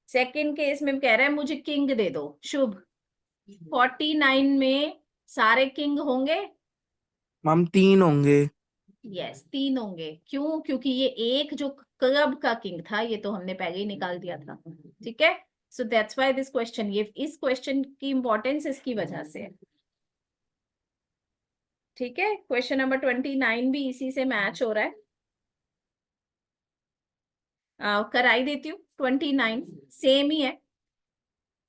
Second case में कह रहा है मुझे किंग दे दो। शुभ 49 में सारे किंग होंगे? मैम 3 होंगे। यस 3 होंगे। क्यों? क्योंकि ये एक जो क्लब का किंग था ये तो हमने पहले ही निकाल दिया था। ठीक है। So that's why this question, ये इस क्वेश्चन की इंपॉर्टेंस इसकी वजह से है। ठीक है। क्वेश्चन नंबर 29 भी इसी से मैच हो रहा है। कराई देती हूँ। 29 सेम ही है।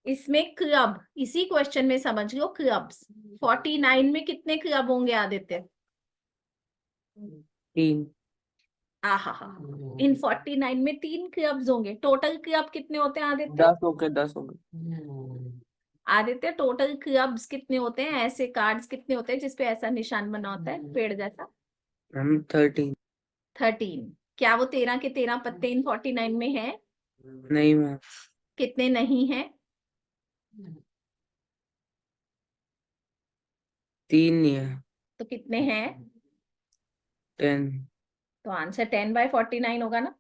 इसमें क्लब इसी क्वेश्चन में समझ लो क्लब्स। 49 में कितने क्लब होंगे आदित्य? 3। आहा इन 49 में 3 क्लब्स होंगे। टोटल क्लब कितने होते हैं आदित्य? 10 होंगे 10 होंगे। आदित्य टोटल क्लब्स कितने होते हैं, ऐसे कार्ड्स कितने होते हैं जिसपे ऐसा निशान बना होता है पेड़ जैसा? मैम 13। 13। क्या वो 13 के 13 पत्ते इन 49 में है? नहीं मैम। कितने नहीं है? 3 नहीं है। तो कितने हैं? 10। तो आंसर 10/49 होगा ना।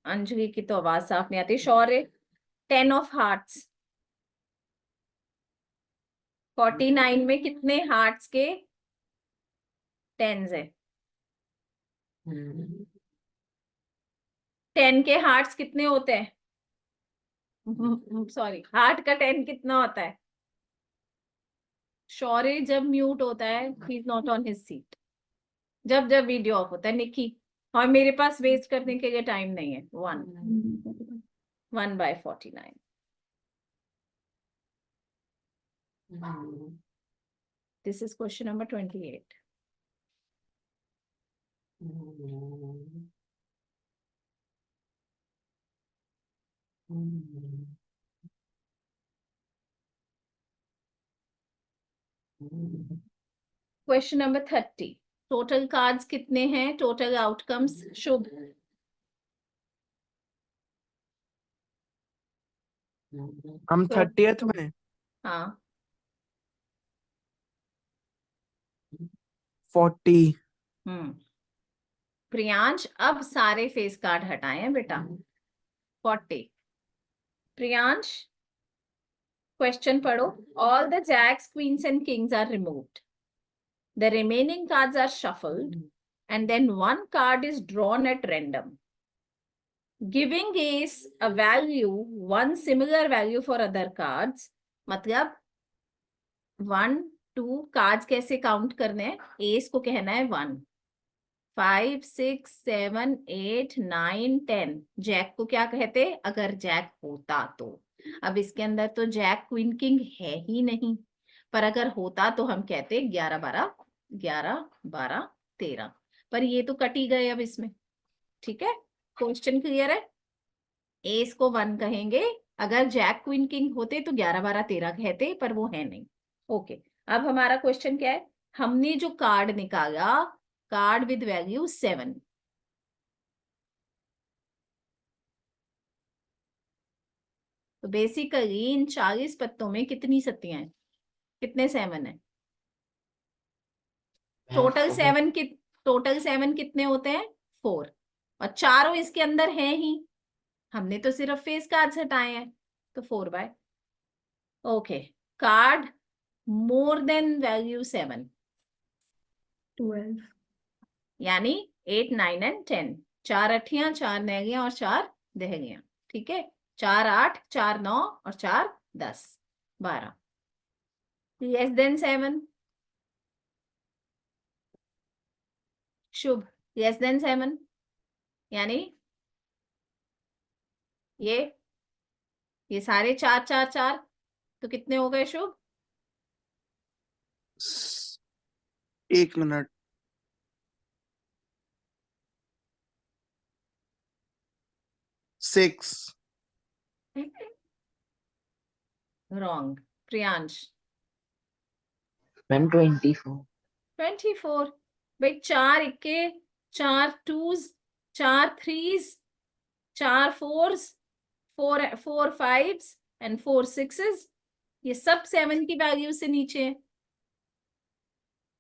अंजलि की तो आवाज साफ नहीं आती। शौर्य, 10 ऑफ हार्ट्स, 49 में कितने हार्ट्स के टेंस है? 10 के हार्ट्स कितने होते हैं? सॉरी, हार्ट का 10 कितना होता है? शौर्य जब म्यूट होता है he is not on his seat, जब जब वीडियो ऑफ होता है। निकी, और मेरे पास वेस्ट करने के लिए टाइम नहीं है। 1/49। This is question number 28। Question number 30। Total cards कितने हैं? Total outcomes. शुभ, हम तो 30th में हाँ 40। प्रियांश, अब सारे फेस कार्ड हटाए हैं बेटा। 40। प्रियांश, क्वेश्चन पढ़ो। All the jacks, queens and kings are removed, the remaining cards are shuffled and then one card is drawn at random, giving ace a value, one similar value for other cards. मतलब 1 2 cards कैसे count करने हैं? S को कहना है 1, 5 6 7 8 9 10। Jack को क्या कहते? अगर जैक होता तो। अब इसके अंदर तो जैक क्वीन किंग है ही नहीं, पर अगर होता तो हम कहते 11 12 13। पर ये तो कट ही गए अब इसमें। ठीक है, क्वेश्चन क्लियर है? एस को 1 कहेंगे, अगर जैक क्वीन किंग होते तो 11 12 13 कहते, पर वो है नहीं। ओके, अब हमारा क्वेश्चन क्या है? हमने जो कार्ड निकाला, कार्ड विद वैल्यू 7, तो बेसिकली इन 40 पत्तों में कितनी सत्तियां हैं? कितने 7 है? टोटल 7 कितने होते हैं? 4। और चारों इसके अंदर हैं ही, हमने तो सिर्फ फेस कार्ड्स हटाए हैं, तो 4/। Okay, card more than value 7 12। यानी 8 9 एंड 10। 4 अठियां, 4 नैगियां और 4 दहलियां। ठीक है, 4 8, 4 9 और 4 10 12। Less than 7। शुभ, लेस देन 7 यानी ये सारे 4 4 4, तो कितने हो गए शुभ? 1 मिनट। 6। रॉन्ग। प्रियांश, मैम 24। 24। भाई 4 इक्के, 4 2s, 4 3s, 4 4s, 4 5s and 4 6s, ये सब 7 की वैल्यू से नीचे है।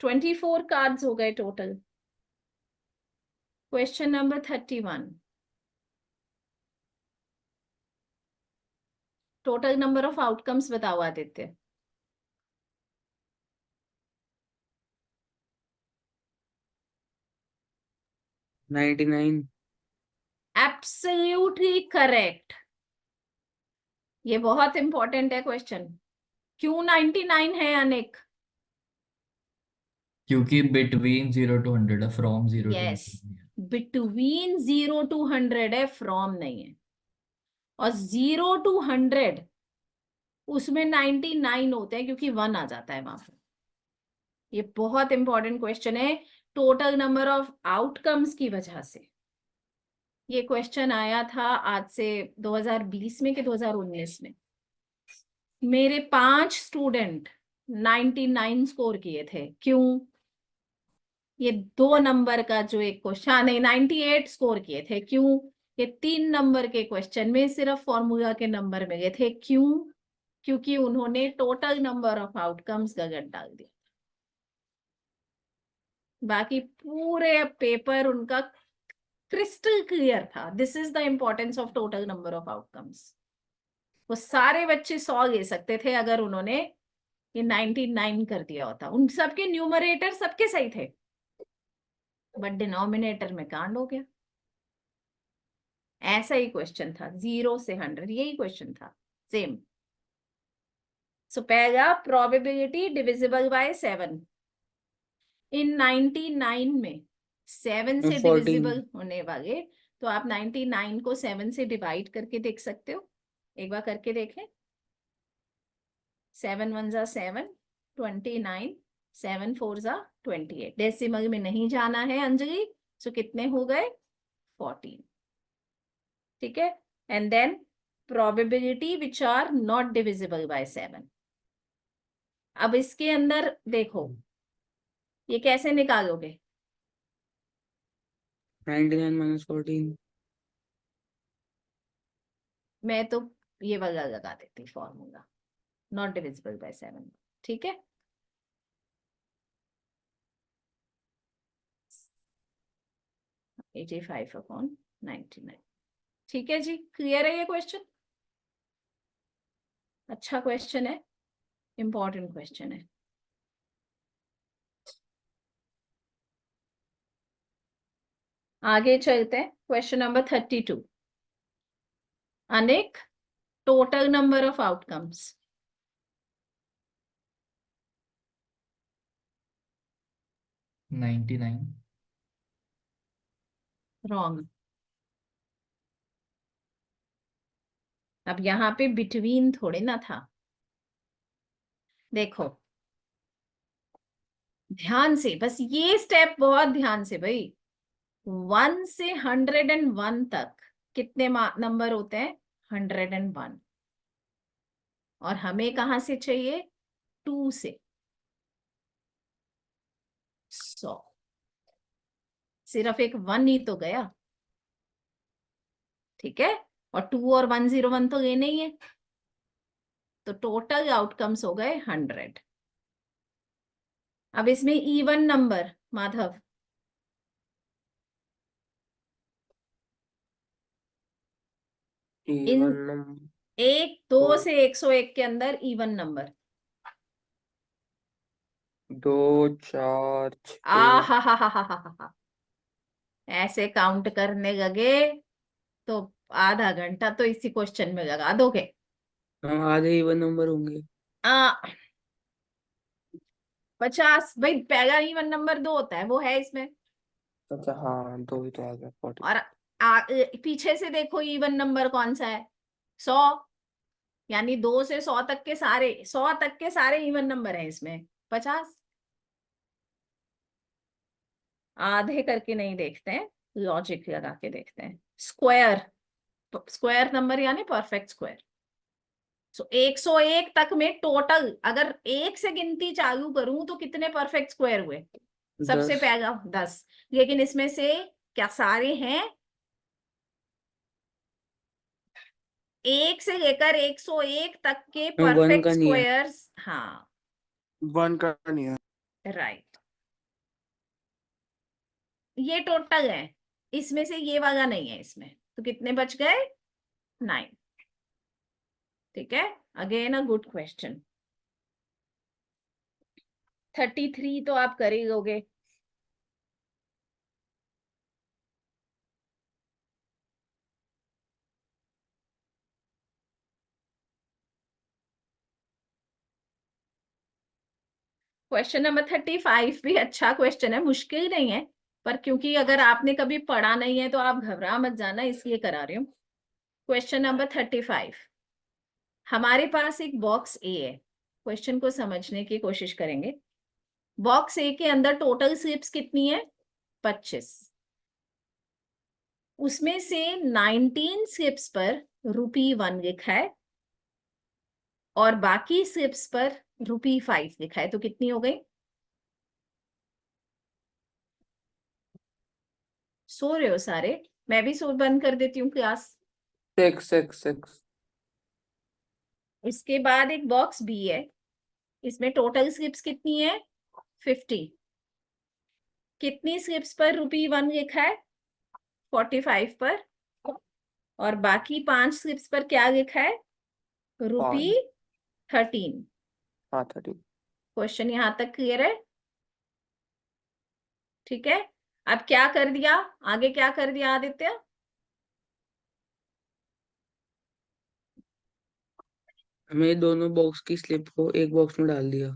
24 कार्ड्स हो गए total. Question number 31। Total number of outcomes बताओ आदित्य। $99। Absolutely correct. ये बहुत इंपॉर्टेंट है क्वेश्चन। क्यों 99 है अनिक? क्योंकि बिटवीन 0 to 100 है, from 0 to yes, 100 between 0 to 100 है, फ्रॉम नहीं है। और 0 to 100 उसमें 99 होते हैं क्योंकि 1 आ जाता है वहां पर। ये बहुत इंपॉर्टेंट क्वेश्चन है टोटल नंबर ऑफ आउटकम्स की वजह से। ये क्वेश्चन आया था आज से 2020 में कि 2019 में। मेरे 5 स्टूडेंट 99 स्कोर किए थे। क्यों? ये 2 नंबर का जो एक क्वेश्चन, नहीं 98 स्कोर किए थे। क्यों? ये 3 नंबर के क्वेश्चन में सिर्फ फॉर्मूला के नंबर मिले थे। क्यों? क्योंकि उन्होंने टोटल नंबर ऑफ आउटकम्स गलत डाल दिया। बाकी पूरे पेपर उनका क्रिस्टल क्लियर था। This is the importance of total number of outcomes. वो सारे बच्चे 100 ले सकते थे अगर उन्होंने ये 99 कर दिया होता। उन सबके न्यूमरेटर सबके सही थे, बट डिनोमिनेटर में कांड हो गया। ऐसा ही क्वेश्चन था, 0 से 100, यही क्वेश्चन था सेम। सो पहला, प्रोबेबिलिटी डिविजिबल बाय 7। इन 99 में 7 से 14। डिविजिबल होने वाले, तो आप 99 को 7 से डिवाइड करके देख सकते हो। एक बार करके देखें। 7 1 जा 7, 29, 7 4 जा 28। डेसिमल में नहीं जाना है अंजलि। सो कितने हो गए? 14। ठीक है। And then probability which are not divisible by 7। अब इसके अंदर देखो, ये कैसे निकालोगे? 99 minus 14। मैं तो ये वाला लगा देती फॉर्मूला, नॉट डिविजिबल बाय 7। ठीक है। एटी 85/99। ठीक है जी, क्लियर है ये क्वेश्चन? अच्छा क्वेश्चन है, इंपॉर्टेंट क्वेश्चन है। आगे चलते हैं। Question number 32। अनेक, total number of outcomes. 99। Wrong. अब यहाँ पे बिटवीन थोड़े ना था। देखो ध्यान से, बस ये स्टेप बहुत ध्यान से भाई। 1 से 101 तक कितने नंबर होते हैं? 101। और हमें कहां से चाहिए? 2 से 100। सिर्फ एक 1 ही तो गया। ठीक है। और 2 और 101 तो लेने ही है। तो टोटल आउटकम्स हो गए 100। अब इसमें even number, Madhav, in even number 1 2 तो से 101 के अंदर इवन नंबर। 2 4 आ 6 हा हा हा हा हा हा। ऐसे काउंट करने लगे तो आधा घंटा तो इसी क्वेश्चन में लगा दोगे। हाँ, आधे इवन नंबर होंगे। 50 भाई, पहला इवन नंबर 2 होता है, वो है इसमें। अच्छा हाँ 2 ही तो आ गया 40। और पीछे से देखो इवन नंबर कौन सा है? 100। यानी 2 से 100 तक के सारे, 100 तक के सारे इवन नंबर है इसमें। 50 आधे करके नहीं देखते हैं, लॉजिक लगा के देखते हैं। स्क्वायर, स्क्वायर नंबर यानी परफेक्ट स्क्वायर। सो 101 तक में टोटल अगर 1 से गिनती चालू करूं तो कितने परफेक्ट स्क्वायर हुए? सबसे 10। पहला 10। लेकिन इसमें से क्या सारे हैं? 1 से लेकर 101 तक के 1 परफेक्ट का नहीं है। स्क्वायर्स। हाँ 1 का नहीं है। राइट, ये टोटल है। इसमें से ये वाला नहीं है इसमें। तो कितने बच गए? 9। ठीक है। Again a good question. 33 तो आप कर ही लोगे। क्वेश्चन नंबर 35 भी अच्छा क्वेश्चन है, मुश्किल नहीं है, पर क्योंकि अगर आपने कभी पढ़ा नहीं है तो आप घबरा मत जाना, इसलिए करा रही हूँ। Question number 35। हमारे पास एक बॉक्स ए है। क्वेश्चन को समझने की कोशिश करेंगे। बॉक्स ए के अंदर टोटल स्लिप्स कितनी है? 25। उसमें से 19 स्लिप्स पर ₹1 लिखा है और बाकी स्लिप्स पर ₹5 लिखा है, तो कितनी हो गई? सो रहे हो सारे? मैं भी सो बंद कर देती हूँ क्लास। 6. इसके बाद एक बॉक्स बी है, इसमें टोटल स्लिप्स कितनी है? 50। कितनी स्लिप्स पर ₹1 लिखा है? 45 पर। और बाकी 5 स्लिप्स पर क्या लिखा है? ₹13। हाँ 30. क्वेश्चन यहां तक क्लियर है? ठीक है, अब क्या कर दिया, आगे क्या कर दिया आदित्य? हमें दोनों बॉक्स की स्लिप को एक बॉक्स में डाल दिया।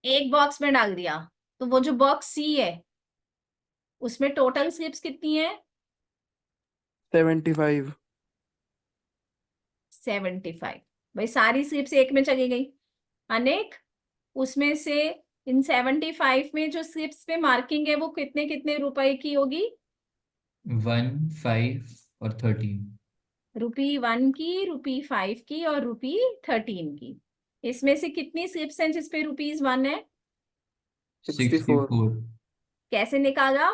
एक बॉक्स में डाल दिया, तो वो जो बॉक्स सी है उसमें टोटल स्लिप्स कितनी है? 75। 75। भाई सारी स्लिप्स एक में चली गई। अनेक, उसमें से इन 75 में जो स्लिप्स पे मार्किंग है वो कितने कितने रुपए की होगी? 1, 5 और 13। ₹1 की, ₹5 की और ₹13 की। इसमें से कितनी स्लिप्स हैं जिसपे ₹1 है? 64. 64। कैसे निकाला?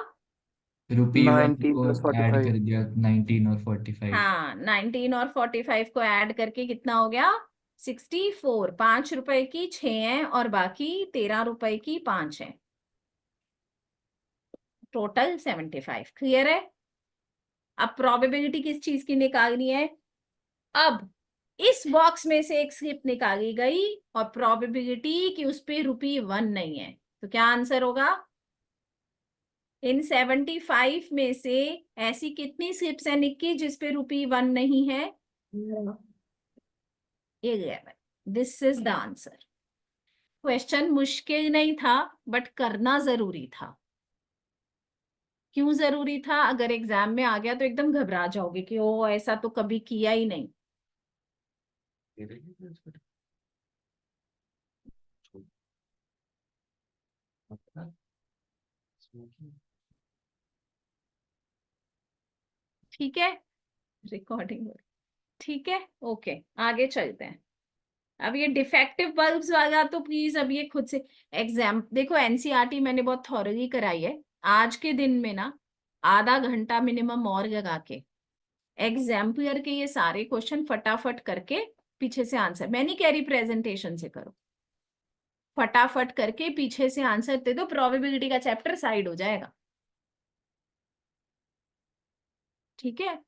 ₹1 90 को plus ऐड 45. कर दिया 19 और 45। हाँ, 19 और 45 को ऐड करके कितना हो गया? 64। ₹5 की 6 है और बाकी ₹13 की 5 है, टोटल 75। क्लियर है? अब प्रोबेबिलिटी किस चीज की निकालनी है? अब इस बॉक्स में से एक स्लिप निकाली गई और प्रोबेबिलिटी कि उस पे ₹1 नहीं है, तो क्या आंसर होगा? इन 75 में से ऐसी कितनी स्लिप्स है निक्की जिसपे ₹1 नहीं है? 11। This is the answer. Question मुश्किल नहीं था, बट करना जरूरी था। क्यों जरूरी था? अगर एग्जाम में आ गया तो एकदम घबरा जाओगे कि ओ ऐसा तो कभी किया ही नहीं। ठीक है, रिकॉर्डिंग। ठीक है, ओके, आगे चलते हैं। अब ये डिफेक्टिव बल्ब्स वाला तो प्लीज अब ये खुद से एग्जाम देखो। एनसीईआरटी मैंने बहुत थॉरली कराई है। आज के दिन में ना आधा घंटा मिनिमम और लगा के एग्जाम्पलर के ये सारे क्वेश्चन फटाफट करके पीछे से आंसर, मैं नहीं कह रही प्रेजेंटेशन से करो, फटाफट करके पीछे से आंसर दे दो, प्रोबेबिलिटी का चैप्टर साइड हो जाएगा। ठीक है,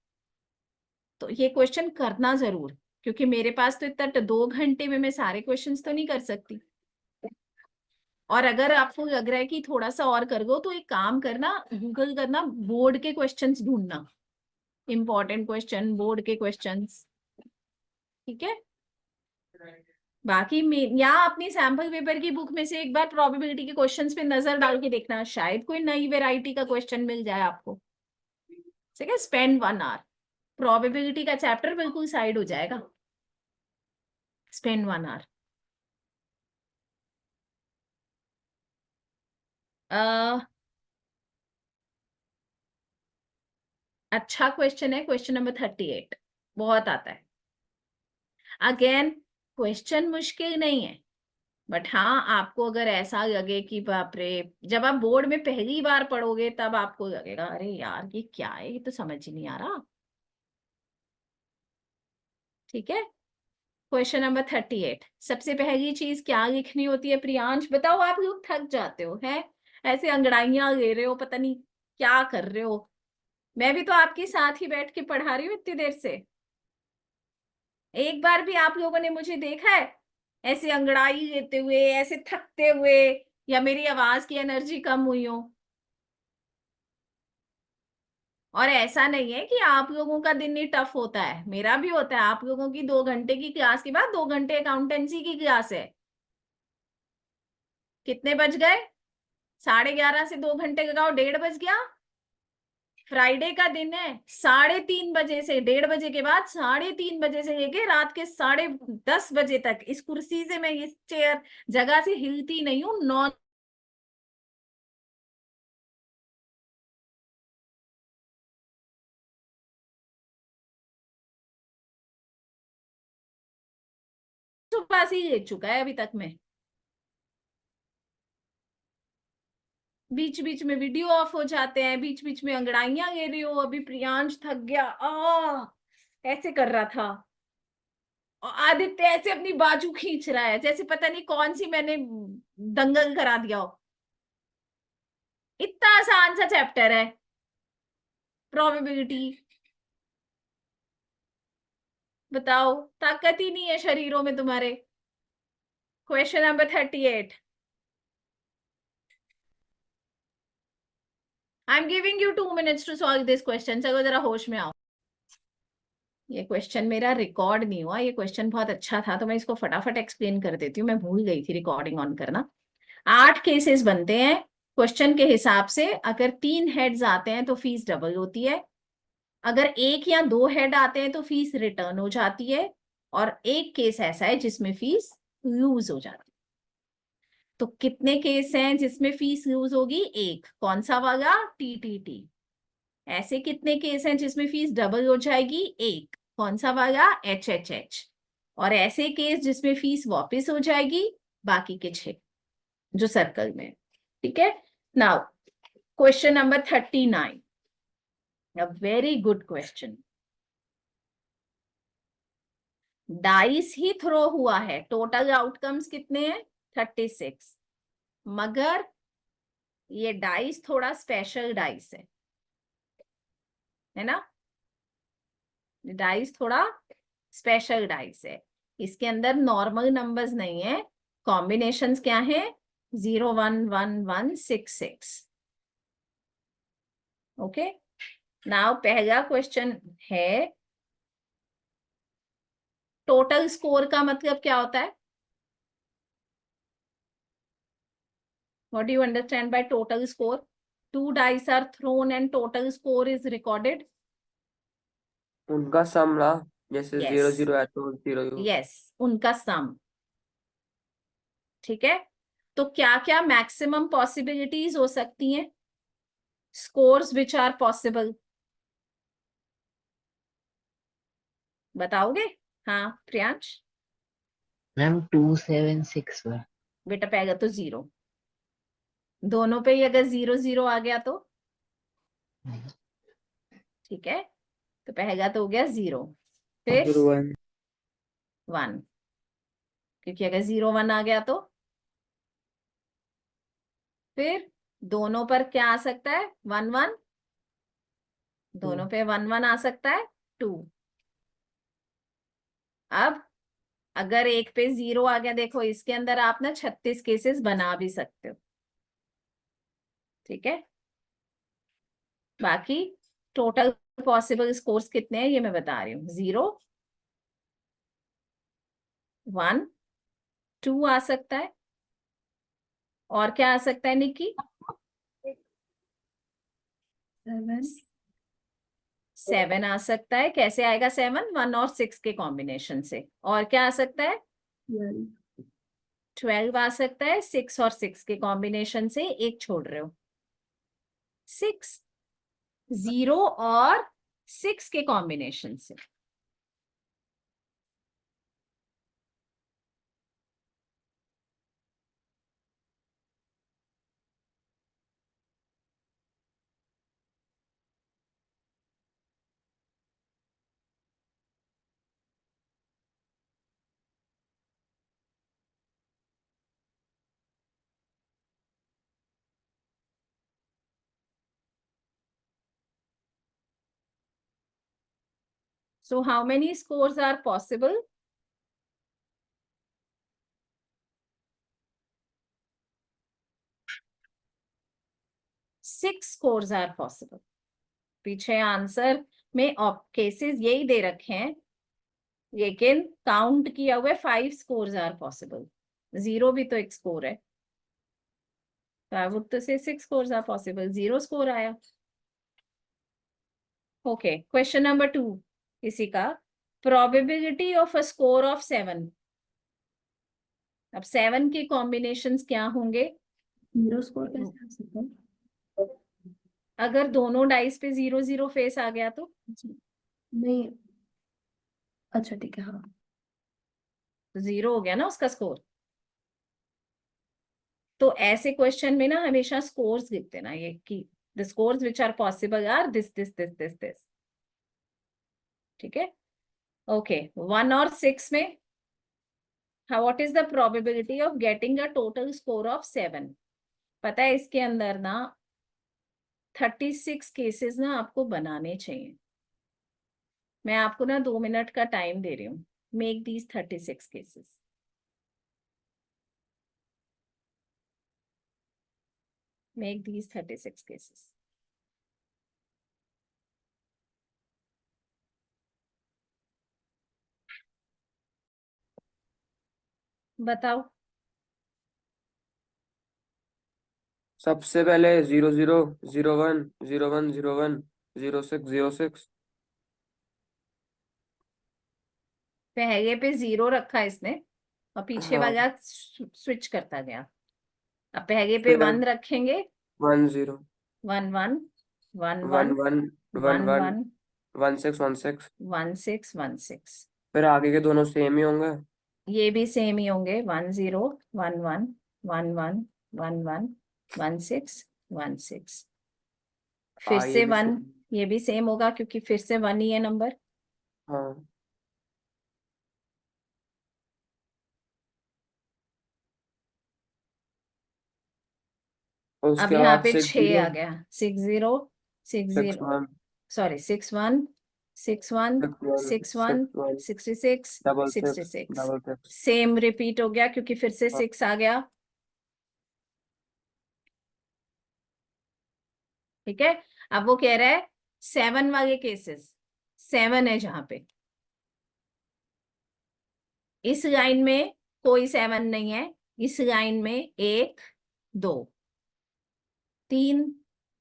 तो ये क्वेश्चन करना जरूर, क्योंकि मेरे पास तो इतना 2 घंटे में मैं सारे क्वेश्चंस तो नहीं कर सकती। और अगर आपको लग रहा है कि थोड़ा सा और कर दो तो एक काम करना, गूगल करना, बोर्ड के क्वेश्चंस ढूंढना, इंपॉर्टेंट क्वेश्चन, बोर्ड के क्वेश्चंस। ठीक है, बाकी या अपनी सैंपल पेपर की बुक में से एक बार प्रोबेबिलिटी के क्वेश्चंस पे नजर डाल के देखना, शायद कोई नई वेराइटी का क्वेश्चन मिल जाए आपको। ठीक है, स्पेंड 1 आवर, प्रोबेबिलिटी का चैप्टर बिल्कुल साइड हो जाएगा। Spend 1 hour. अच्छा क्वेश्चन है, क्वेश्चन नंबर 38, बहुत आता है। अगेन क्वेश्चन मुश्किल नहीं है, बट हाँ आपको अगर ऐसा लगे कि बाप रे, जब आप बोर्ड में पहली बार पढ़ोगे तब आपको लगेगा अरे यार ये क्या है, ये तो समझ ही नहीं आ रहा। ठीक है, क्वेश्चन नंबर 38। सबसे पहली चीज क्या लिखनी होती है प्रियांश? बताओ, आप लोग थक जाते हो हैं, ऐसे अंगड़ाइयां ले रहे हो, पता नहीं क्या कर रहे हो। मैं भी तो आपके साथ ही बैठ के पढ़ा रही हूँ इतनी देर से। एक बार भी आप लोगों ने मुझे देखा है ऐसे अंगड़ाई लेते हुए, ऐसे थकते हुए, या मेरी आवाज की एनर्जी कम हुई हो? और ऐसा नहीं है कि आप लोगों का दिन ही टफ होता है, मेरा भी होता है। आप लोगों की 2 घंटे की क्लास के बाद 2 घंटे अकाउंटेंसी की क्लास है। कितने बज गए? 11:30 से 2 घंटे लगाओ, 1:30 बज गया। फ्राइडे का दिन है, 3:30 बजे से 1:30 बजे के बाद 3:30 बजे से लेके रात के 10:30 बजे तक इस कुर्सी से, मैं इस चेयर जगह से हिलती नहीं हूँ। 9 तो पास ही ले चुका है अभी तक में। बीच बीच में वीडियो ऑफ हो जाते हैं, बीच बीच में अंगड़ाइयां ले रही हो। अभी प्रियांश थक गया, ऐसे कर रहा था, और आदित्य ऐसे अपनी बाजू खींच रहा है जैसे पता नहीं कौन सी मैंने दंगल करा दिया हो। इतना आसान सा चैप्टर है प्रोबेबिलिटी। बताओ, ताकत ही नहीं है शरीरों में तुम्हारे। Question number 38। I am giving you 2 minutes to solve this question. चलो जरा होश में आओ। ये क्वेश्चन मेरा रिकॉर्ड नहीं हुआ, ये क्वेश्चन बहुत अच्छा था तो मैं इसको फटाफट एक्सप्लेन कर देती हूँ, मैं भूल गई थी रिकॉर्डिंग ऑन करना। 8 केसेस बनते हैं क्वेश्चन के हिसाब से। अगर 3 हेड्स आते हैं तो फीस डबल होती है, अगर 1 या 2 हेड आते हैं तो फीस रिटर्न हो जाती है, और एक केस ऐसा है जिसमें फीस लूज हो जाती है। तो कितने केस हैं जिसमें फीस लूज होगी? एक। कौन सा वाला? टीटीटी। ऐसे कितने केस हैं जिसमें फीस डबल हो जाएगी? एक। कौन सा वाला? एचएचएच। और ऐसे केस जिसमें फीस वापस हो जाएगी? बाकी के 6 जो सर्कल में। ठीक है। Now question number 39, a very good question. Dice ही थ्रो हुआ है, टोटल आउटकम्स कितने हैं? 36। मगर ये डाइस थोड़ा स्पेशल डाइस है ना? डाइस थोड़ा स्पेशल डाइस है। इसके अंदर नॉर्मल नंबर्स नहीं है। कॉम्बिनेशंस क्या है? 0 1 1 1 6 6। ओके। नाउ पहला क्वेश्चन है, टोटल स्कोर का मतलब क्या होता है? What do you understand by total score? 2 dice are thrown and total score is recorded. उनका सम ना, जैसे Yes. 0 0 है तो 0। यस, उनका सम। ठीक है। तो क्या क्या मैक्सिमम पॉसिबिलिटीज हो सकती हैं? स्कोर्स विच आर पॉसिबल, बताओगे? हाँ प्रियांश। मैम 2 7 6 1। बेटा पहला तो 0, दोनों पे ही अगर 0 0 आ गया तो ठीक है, तो पहला तो हो गया 0, फिर फिर 1 1, क्योंकि अगर 0 1 आ गया तो फिर दोनों पर क्या आ सकता है? 1 1, दोनों पे 1 1 आ सकता है 2। अब अगर एक पे 0 आ गया, देखो इसके अंदर आप ना 36 केसेस बना भी सकते हो। ठीक है। बाकी टोटल पॉसिबल स्कोर्स कितने हैं ये मैं बता रही हूँ। 0 1 2 आ सकता है, और क्या आ सकता है निक्की? 7 आ सकता है। कैसे आएगा 7? 1 और 6 के कॉम्बिनेशन से। और क्या आ सकता है? 12 आ सकता है। 6 और 6 के कॉम्बिनेशन से, एक छोड़ रहे हो। 6 0 और 6 के कॉम्बिनेशन से। So how many scores are possible? 6 scores are possible. पीछे आंसर में केसेस यही दे रखे हैं, लेकिन काउंट किया हुआ 5 scores are possible. 0 भी तो एक स्कोर है, तो आई वुड तो से 6 scores are possible. 0 स्कोर आया। ओके, क्वेश्चन नंबर 2 इसी का, probability of a score of 7। अब 7 के कॉम्बिनेशंस क्या होंगे? 0 स्कोर कैसे आ सकता है? अगर दोनों डाइस पे 0 0 फेस आ गया तो? नहीं, अच्छा ठीक है, हाँ। तो 0 हो गया ना उसका स्कोर। तो ऐसे क्वेश्चन में ना हमेशा स्कोर्स लिख देना, ये कि the scores which are possible are this this this this this. ठीक है, ओके। 1 और 6 में what is the probability of getting a total score of 7? पता है इसके अंदर ना 36 केसेस ना आपको बनाने चाहिए। मैं आपको ना 2 मिनट का टाइम दे रही हूँ, make these 36 cases. Make these 36 cases. बताओ। सबसे पहले 00 01 01 01 06 06। पहले पे 0 रखा इसने और पीछे हाँ, वाला स्विच करता गया। अब पहले पे फिर 1 रखेंगे, 10 1 1 1 1 1 1 1 1 1 1 16 16। 1 6 1 6। फिर आगे के दोनों सेम ही होंगे। ये भी सेम ही होंगे, 1 0 1 1 1 1 1 1 1 6 1 6। फिर ये से भी 1, सेम। ये भी सेम होगा क्योंकि फिर से 1 ही है नंबर। हाँ, और अब उसके यहाँ बाद पे 6 6 आ 0 गया, 6 0 6 6 0, 1 sorry 6 1 6 1 6 1 6 1 6 1 66 double 6 66। Double 6। Same repeat हो गया क्योंकि फिर से 6 आ गया। ठीक है, अब वो कह रहा है 7 वाले केसेस, 7 है जहां पे। इस लाइन में कोई 7 नहीं है, इस लाइन में 1 2 3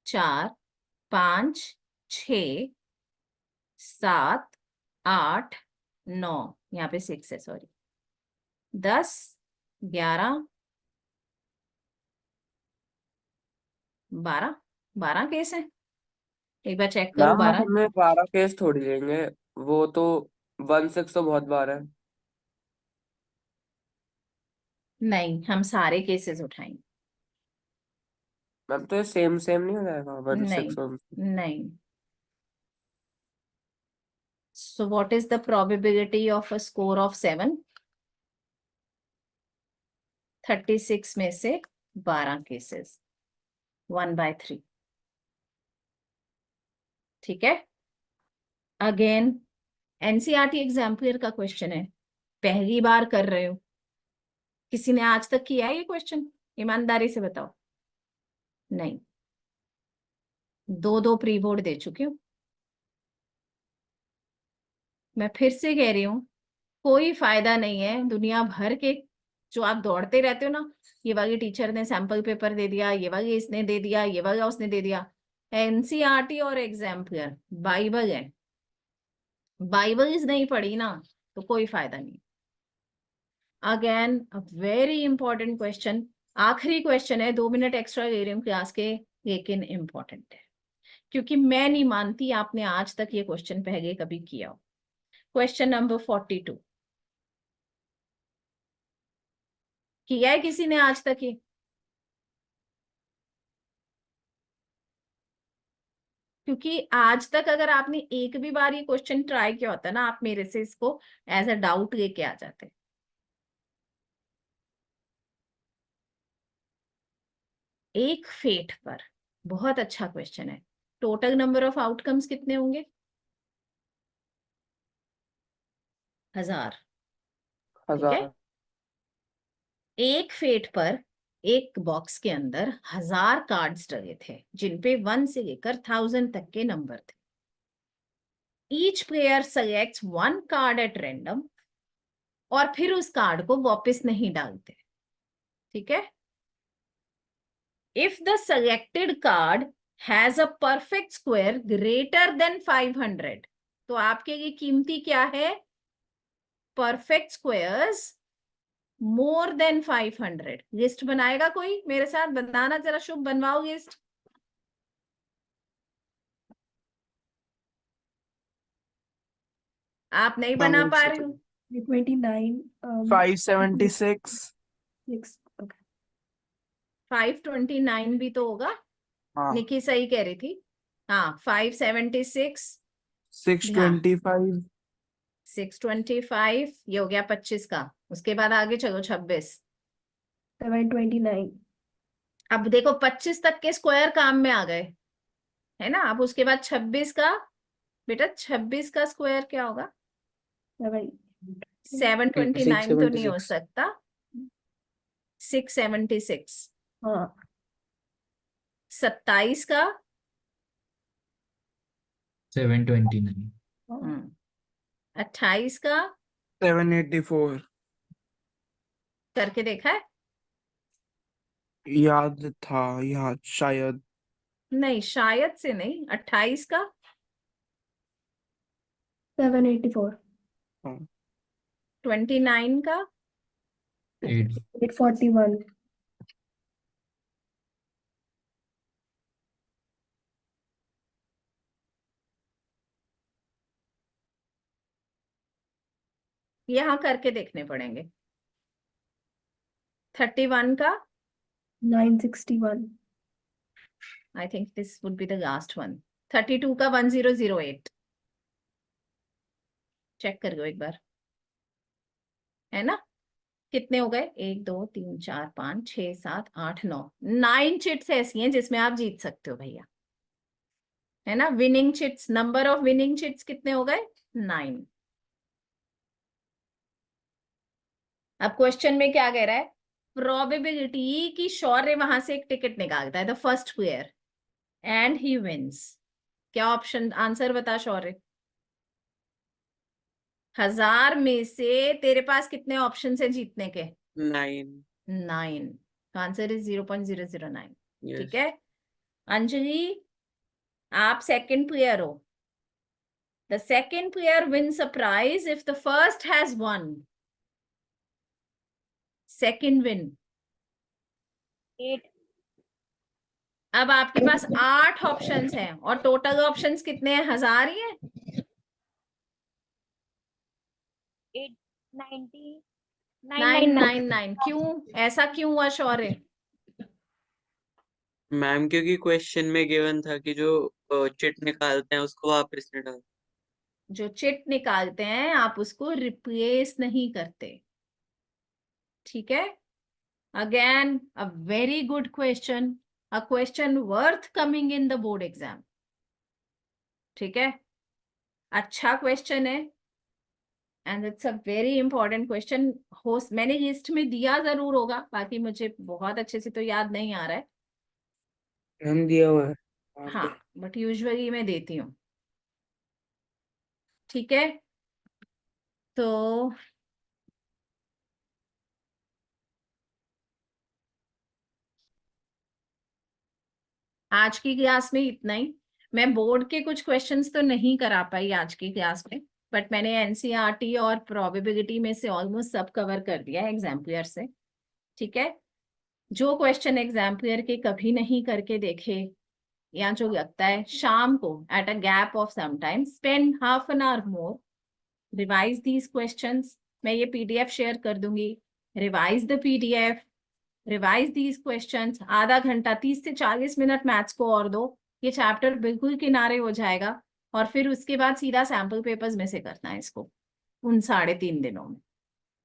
4 5 6 7 8 9, यहाँ पे 6 है, सॉरी 10 11 12, 12 केस है। एक बार चेक करो, मैम 12। हमें 12 केस थोड़ी लेंगे, वो तो 1 6 तो बहुत बार है। नहीं, हम सारे केसेस उठाएंगे। मैम तो ये सेम सेम नहीं हो जाएगा 1 नहीं 6 और नहीं। So what is the probability of a score of 7? 36 में से 12 केसेस, 1/3। ठीक है, अगेन एनसीईआरटी एग्जाम्पलर का क्वेश्चन है, पहली बार कर रहे हो। किसी ने आज तक किया है ये क्वेश्चन? ईमानदारी से बताओ। नहीं, 2 प्री बोर्ड दे चुकी हूँ। मैं फिर से कह रही हूँ, कोई फायदा नहीं है दुनिया भर के जो आप दौड़ते रहते हो ना, ये वाली टीचर ने सैंपल पेपर दे दिया, ये वाली इसने दे दिया, ये वाला उसने दे दिया। एनसीईआरटी और एग्जाम्पलर बाइबल है, बाइबल इज नहीं पढ़ी ना तो कोई फायदा नहीं। Again a very important question, आखिरी क्वेश्चन है, 2 मिनट एक्स्ट्रा ले रही हूँ क्लास के, लेकिन इंपॉर्टेंट है क्योंकि मैं नहीं मानती आपने आज तक ये क्वेश्चन पहले कभी किया हो। क्वेश्चन नंबर 42 किया है किसी ने आज तक ये? क्योंकि आज तक अगर आपने एक भी बार ये क्वेश्चन ट्राई किया होता ना, आप मेरे से इसको एज अ डाउट लेके आ जाते। एक फेट पर, बहुत अच्छा क्वेश्चन है, टोटल नंबर ऑफ आउटकम्स कितने होंगे? 1000। ठीक है, 1000। एक फेट पर एक बॉक्स के अंदर 1000 कार्ड्स डले थे जिनपे 1 से लेकर 1000 तक के नंबर थे। Each player selects 1 card at random और फिर उस कार्ड को वापस नहीं डालते। ठीक है, if the selected card has a perfect square greater than 500, तो आपके लिए कीमती क्या है? Perfect squares more than 500। List बनाएगा कोई मेरे साथ? बनाना जरा, शुभ बनवाओ लिस्ट। आप नहीं हाँ बना मैं पा से रहे हो, 29, 576। 6. Okay. 529 भी तो होगा। हाँ। निकी सही कह रही थी। हाँ 576, 625। 625 ये हो गया 25 का। उसके बाद आगे चलो 26। 729. अब देखो 25 तक के स्क्वायर काम में आ गए है ना। अब उसके बाद 26 का, बेटा 26 का स्क्वायर क्या होगा? 729 तो नहीं हो 676। सकता। 676। हाँ 27 का 729. 28 का 784। करके देखा है? याद था, याद शायद। नहीं शायद से नहीं। 28 का 784. 29 का 8. 841. यहाँ करके देखने पड़ेंगे। 31 का 961. I think this would be the last one. 32 का 1008। चेक कर लो एक बार, है ना। कितने हो गए? 1 2 3 4 5 6 7 8 9। 9 चिट्स ऐसी हैं जिसमें आप जीत सकते हो भैया, है ना। Winning chits, number of winning chits कितने हो गए? 9। अब क्वेश्चन में क्या कह रहा है? प्रोबेबिलिटी कि शौर्य वहां से एक टिकट निकालता है, the first player, and he wins. क्या ऑप्शन आंसर बता शौर्य। 1000 में से तेरे पास कितने ऑप्शन है जीतने के? 9। 9। Answer is 0.009। यस। ठीक है। अंजलि आप सेकंड प्लेयर हो। The second player wins a prize if the first has won. Second win 8. अब आपके पास 8 ऑप्शंस हैं और टोटल ऑप्शंस कितने हैं? 1000 ही है। 999। क्यों ऐसा क्यों हुआ शौर्य? मैम क्योंकि क्वेश्चन में गिवन था कि जो चिट निकालते हैं उसको वापस नहीं डाल। जो चिट निकालते हैं आप उसको रिप्लेस नहीं करते। ठीक है। Again a very good question, a question worth coming in the board exam. ठीक है, अच्छा क्वेश्चन है and it's a very important question. हो मैंने लिस्ट में दिया जरूर होगा, बाकी मुझे बहुत अच्छे से तो याद नहीं आ रहा है। हम दिया हुआ है वहाँ हाँ पे। बट यूजुअली मैं देती हूँ। ठीक है, तो आज की क्लास में इतना ही। मैं बोर्ड के कुछ क्वेश्चंस तो नहीं करा पाई आज की क्लास में, बट मैंने एनसीईआरटी और प्रोबेबिलिटी में से ऑलमोस्ट सब कवर कर दिया है एग्जाम्पलियर से। ठीक है, जो क्वेश्चन एग्जाम्पलियर के कभी नहीं करके देखे या जो लगता है, शाम को at a gap of some time spend half an hour more, revise these questions. मैं ये पीडीएफ शेयर कर दूंगी, revise the PDF, revise these questions. आधा घंटा 30 से 40 मिनट मैथ्स को और दो, ये चैप्टर बिल्कुल किनारे हो जाएगा। और फिर उसके बाद सीधा सैम्पल पेपर्स में से करना है इसको उन 3.5 दिनों में।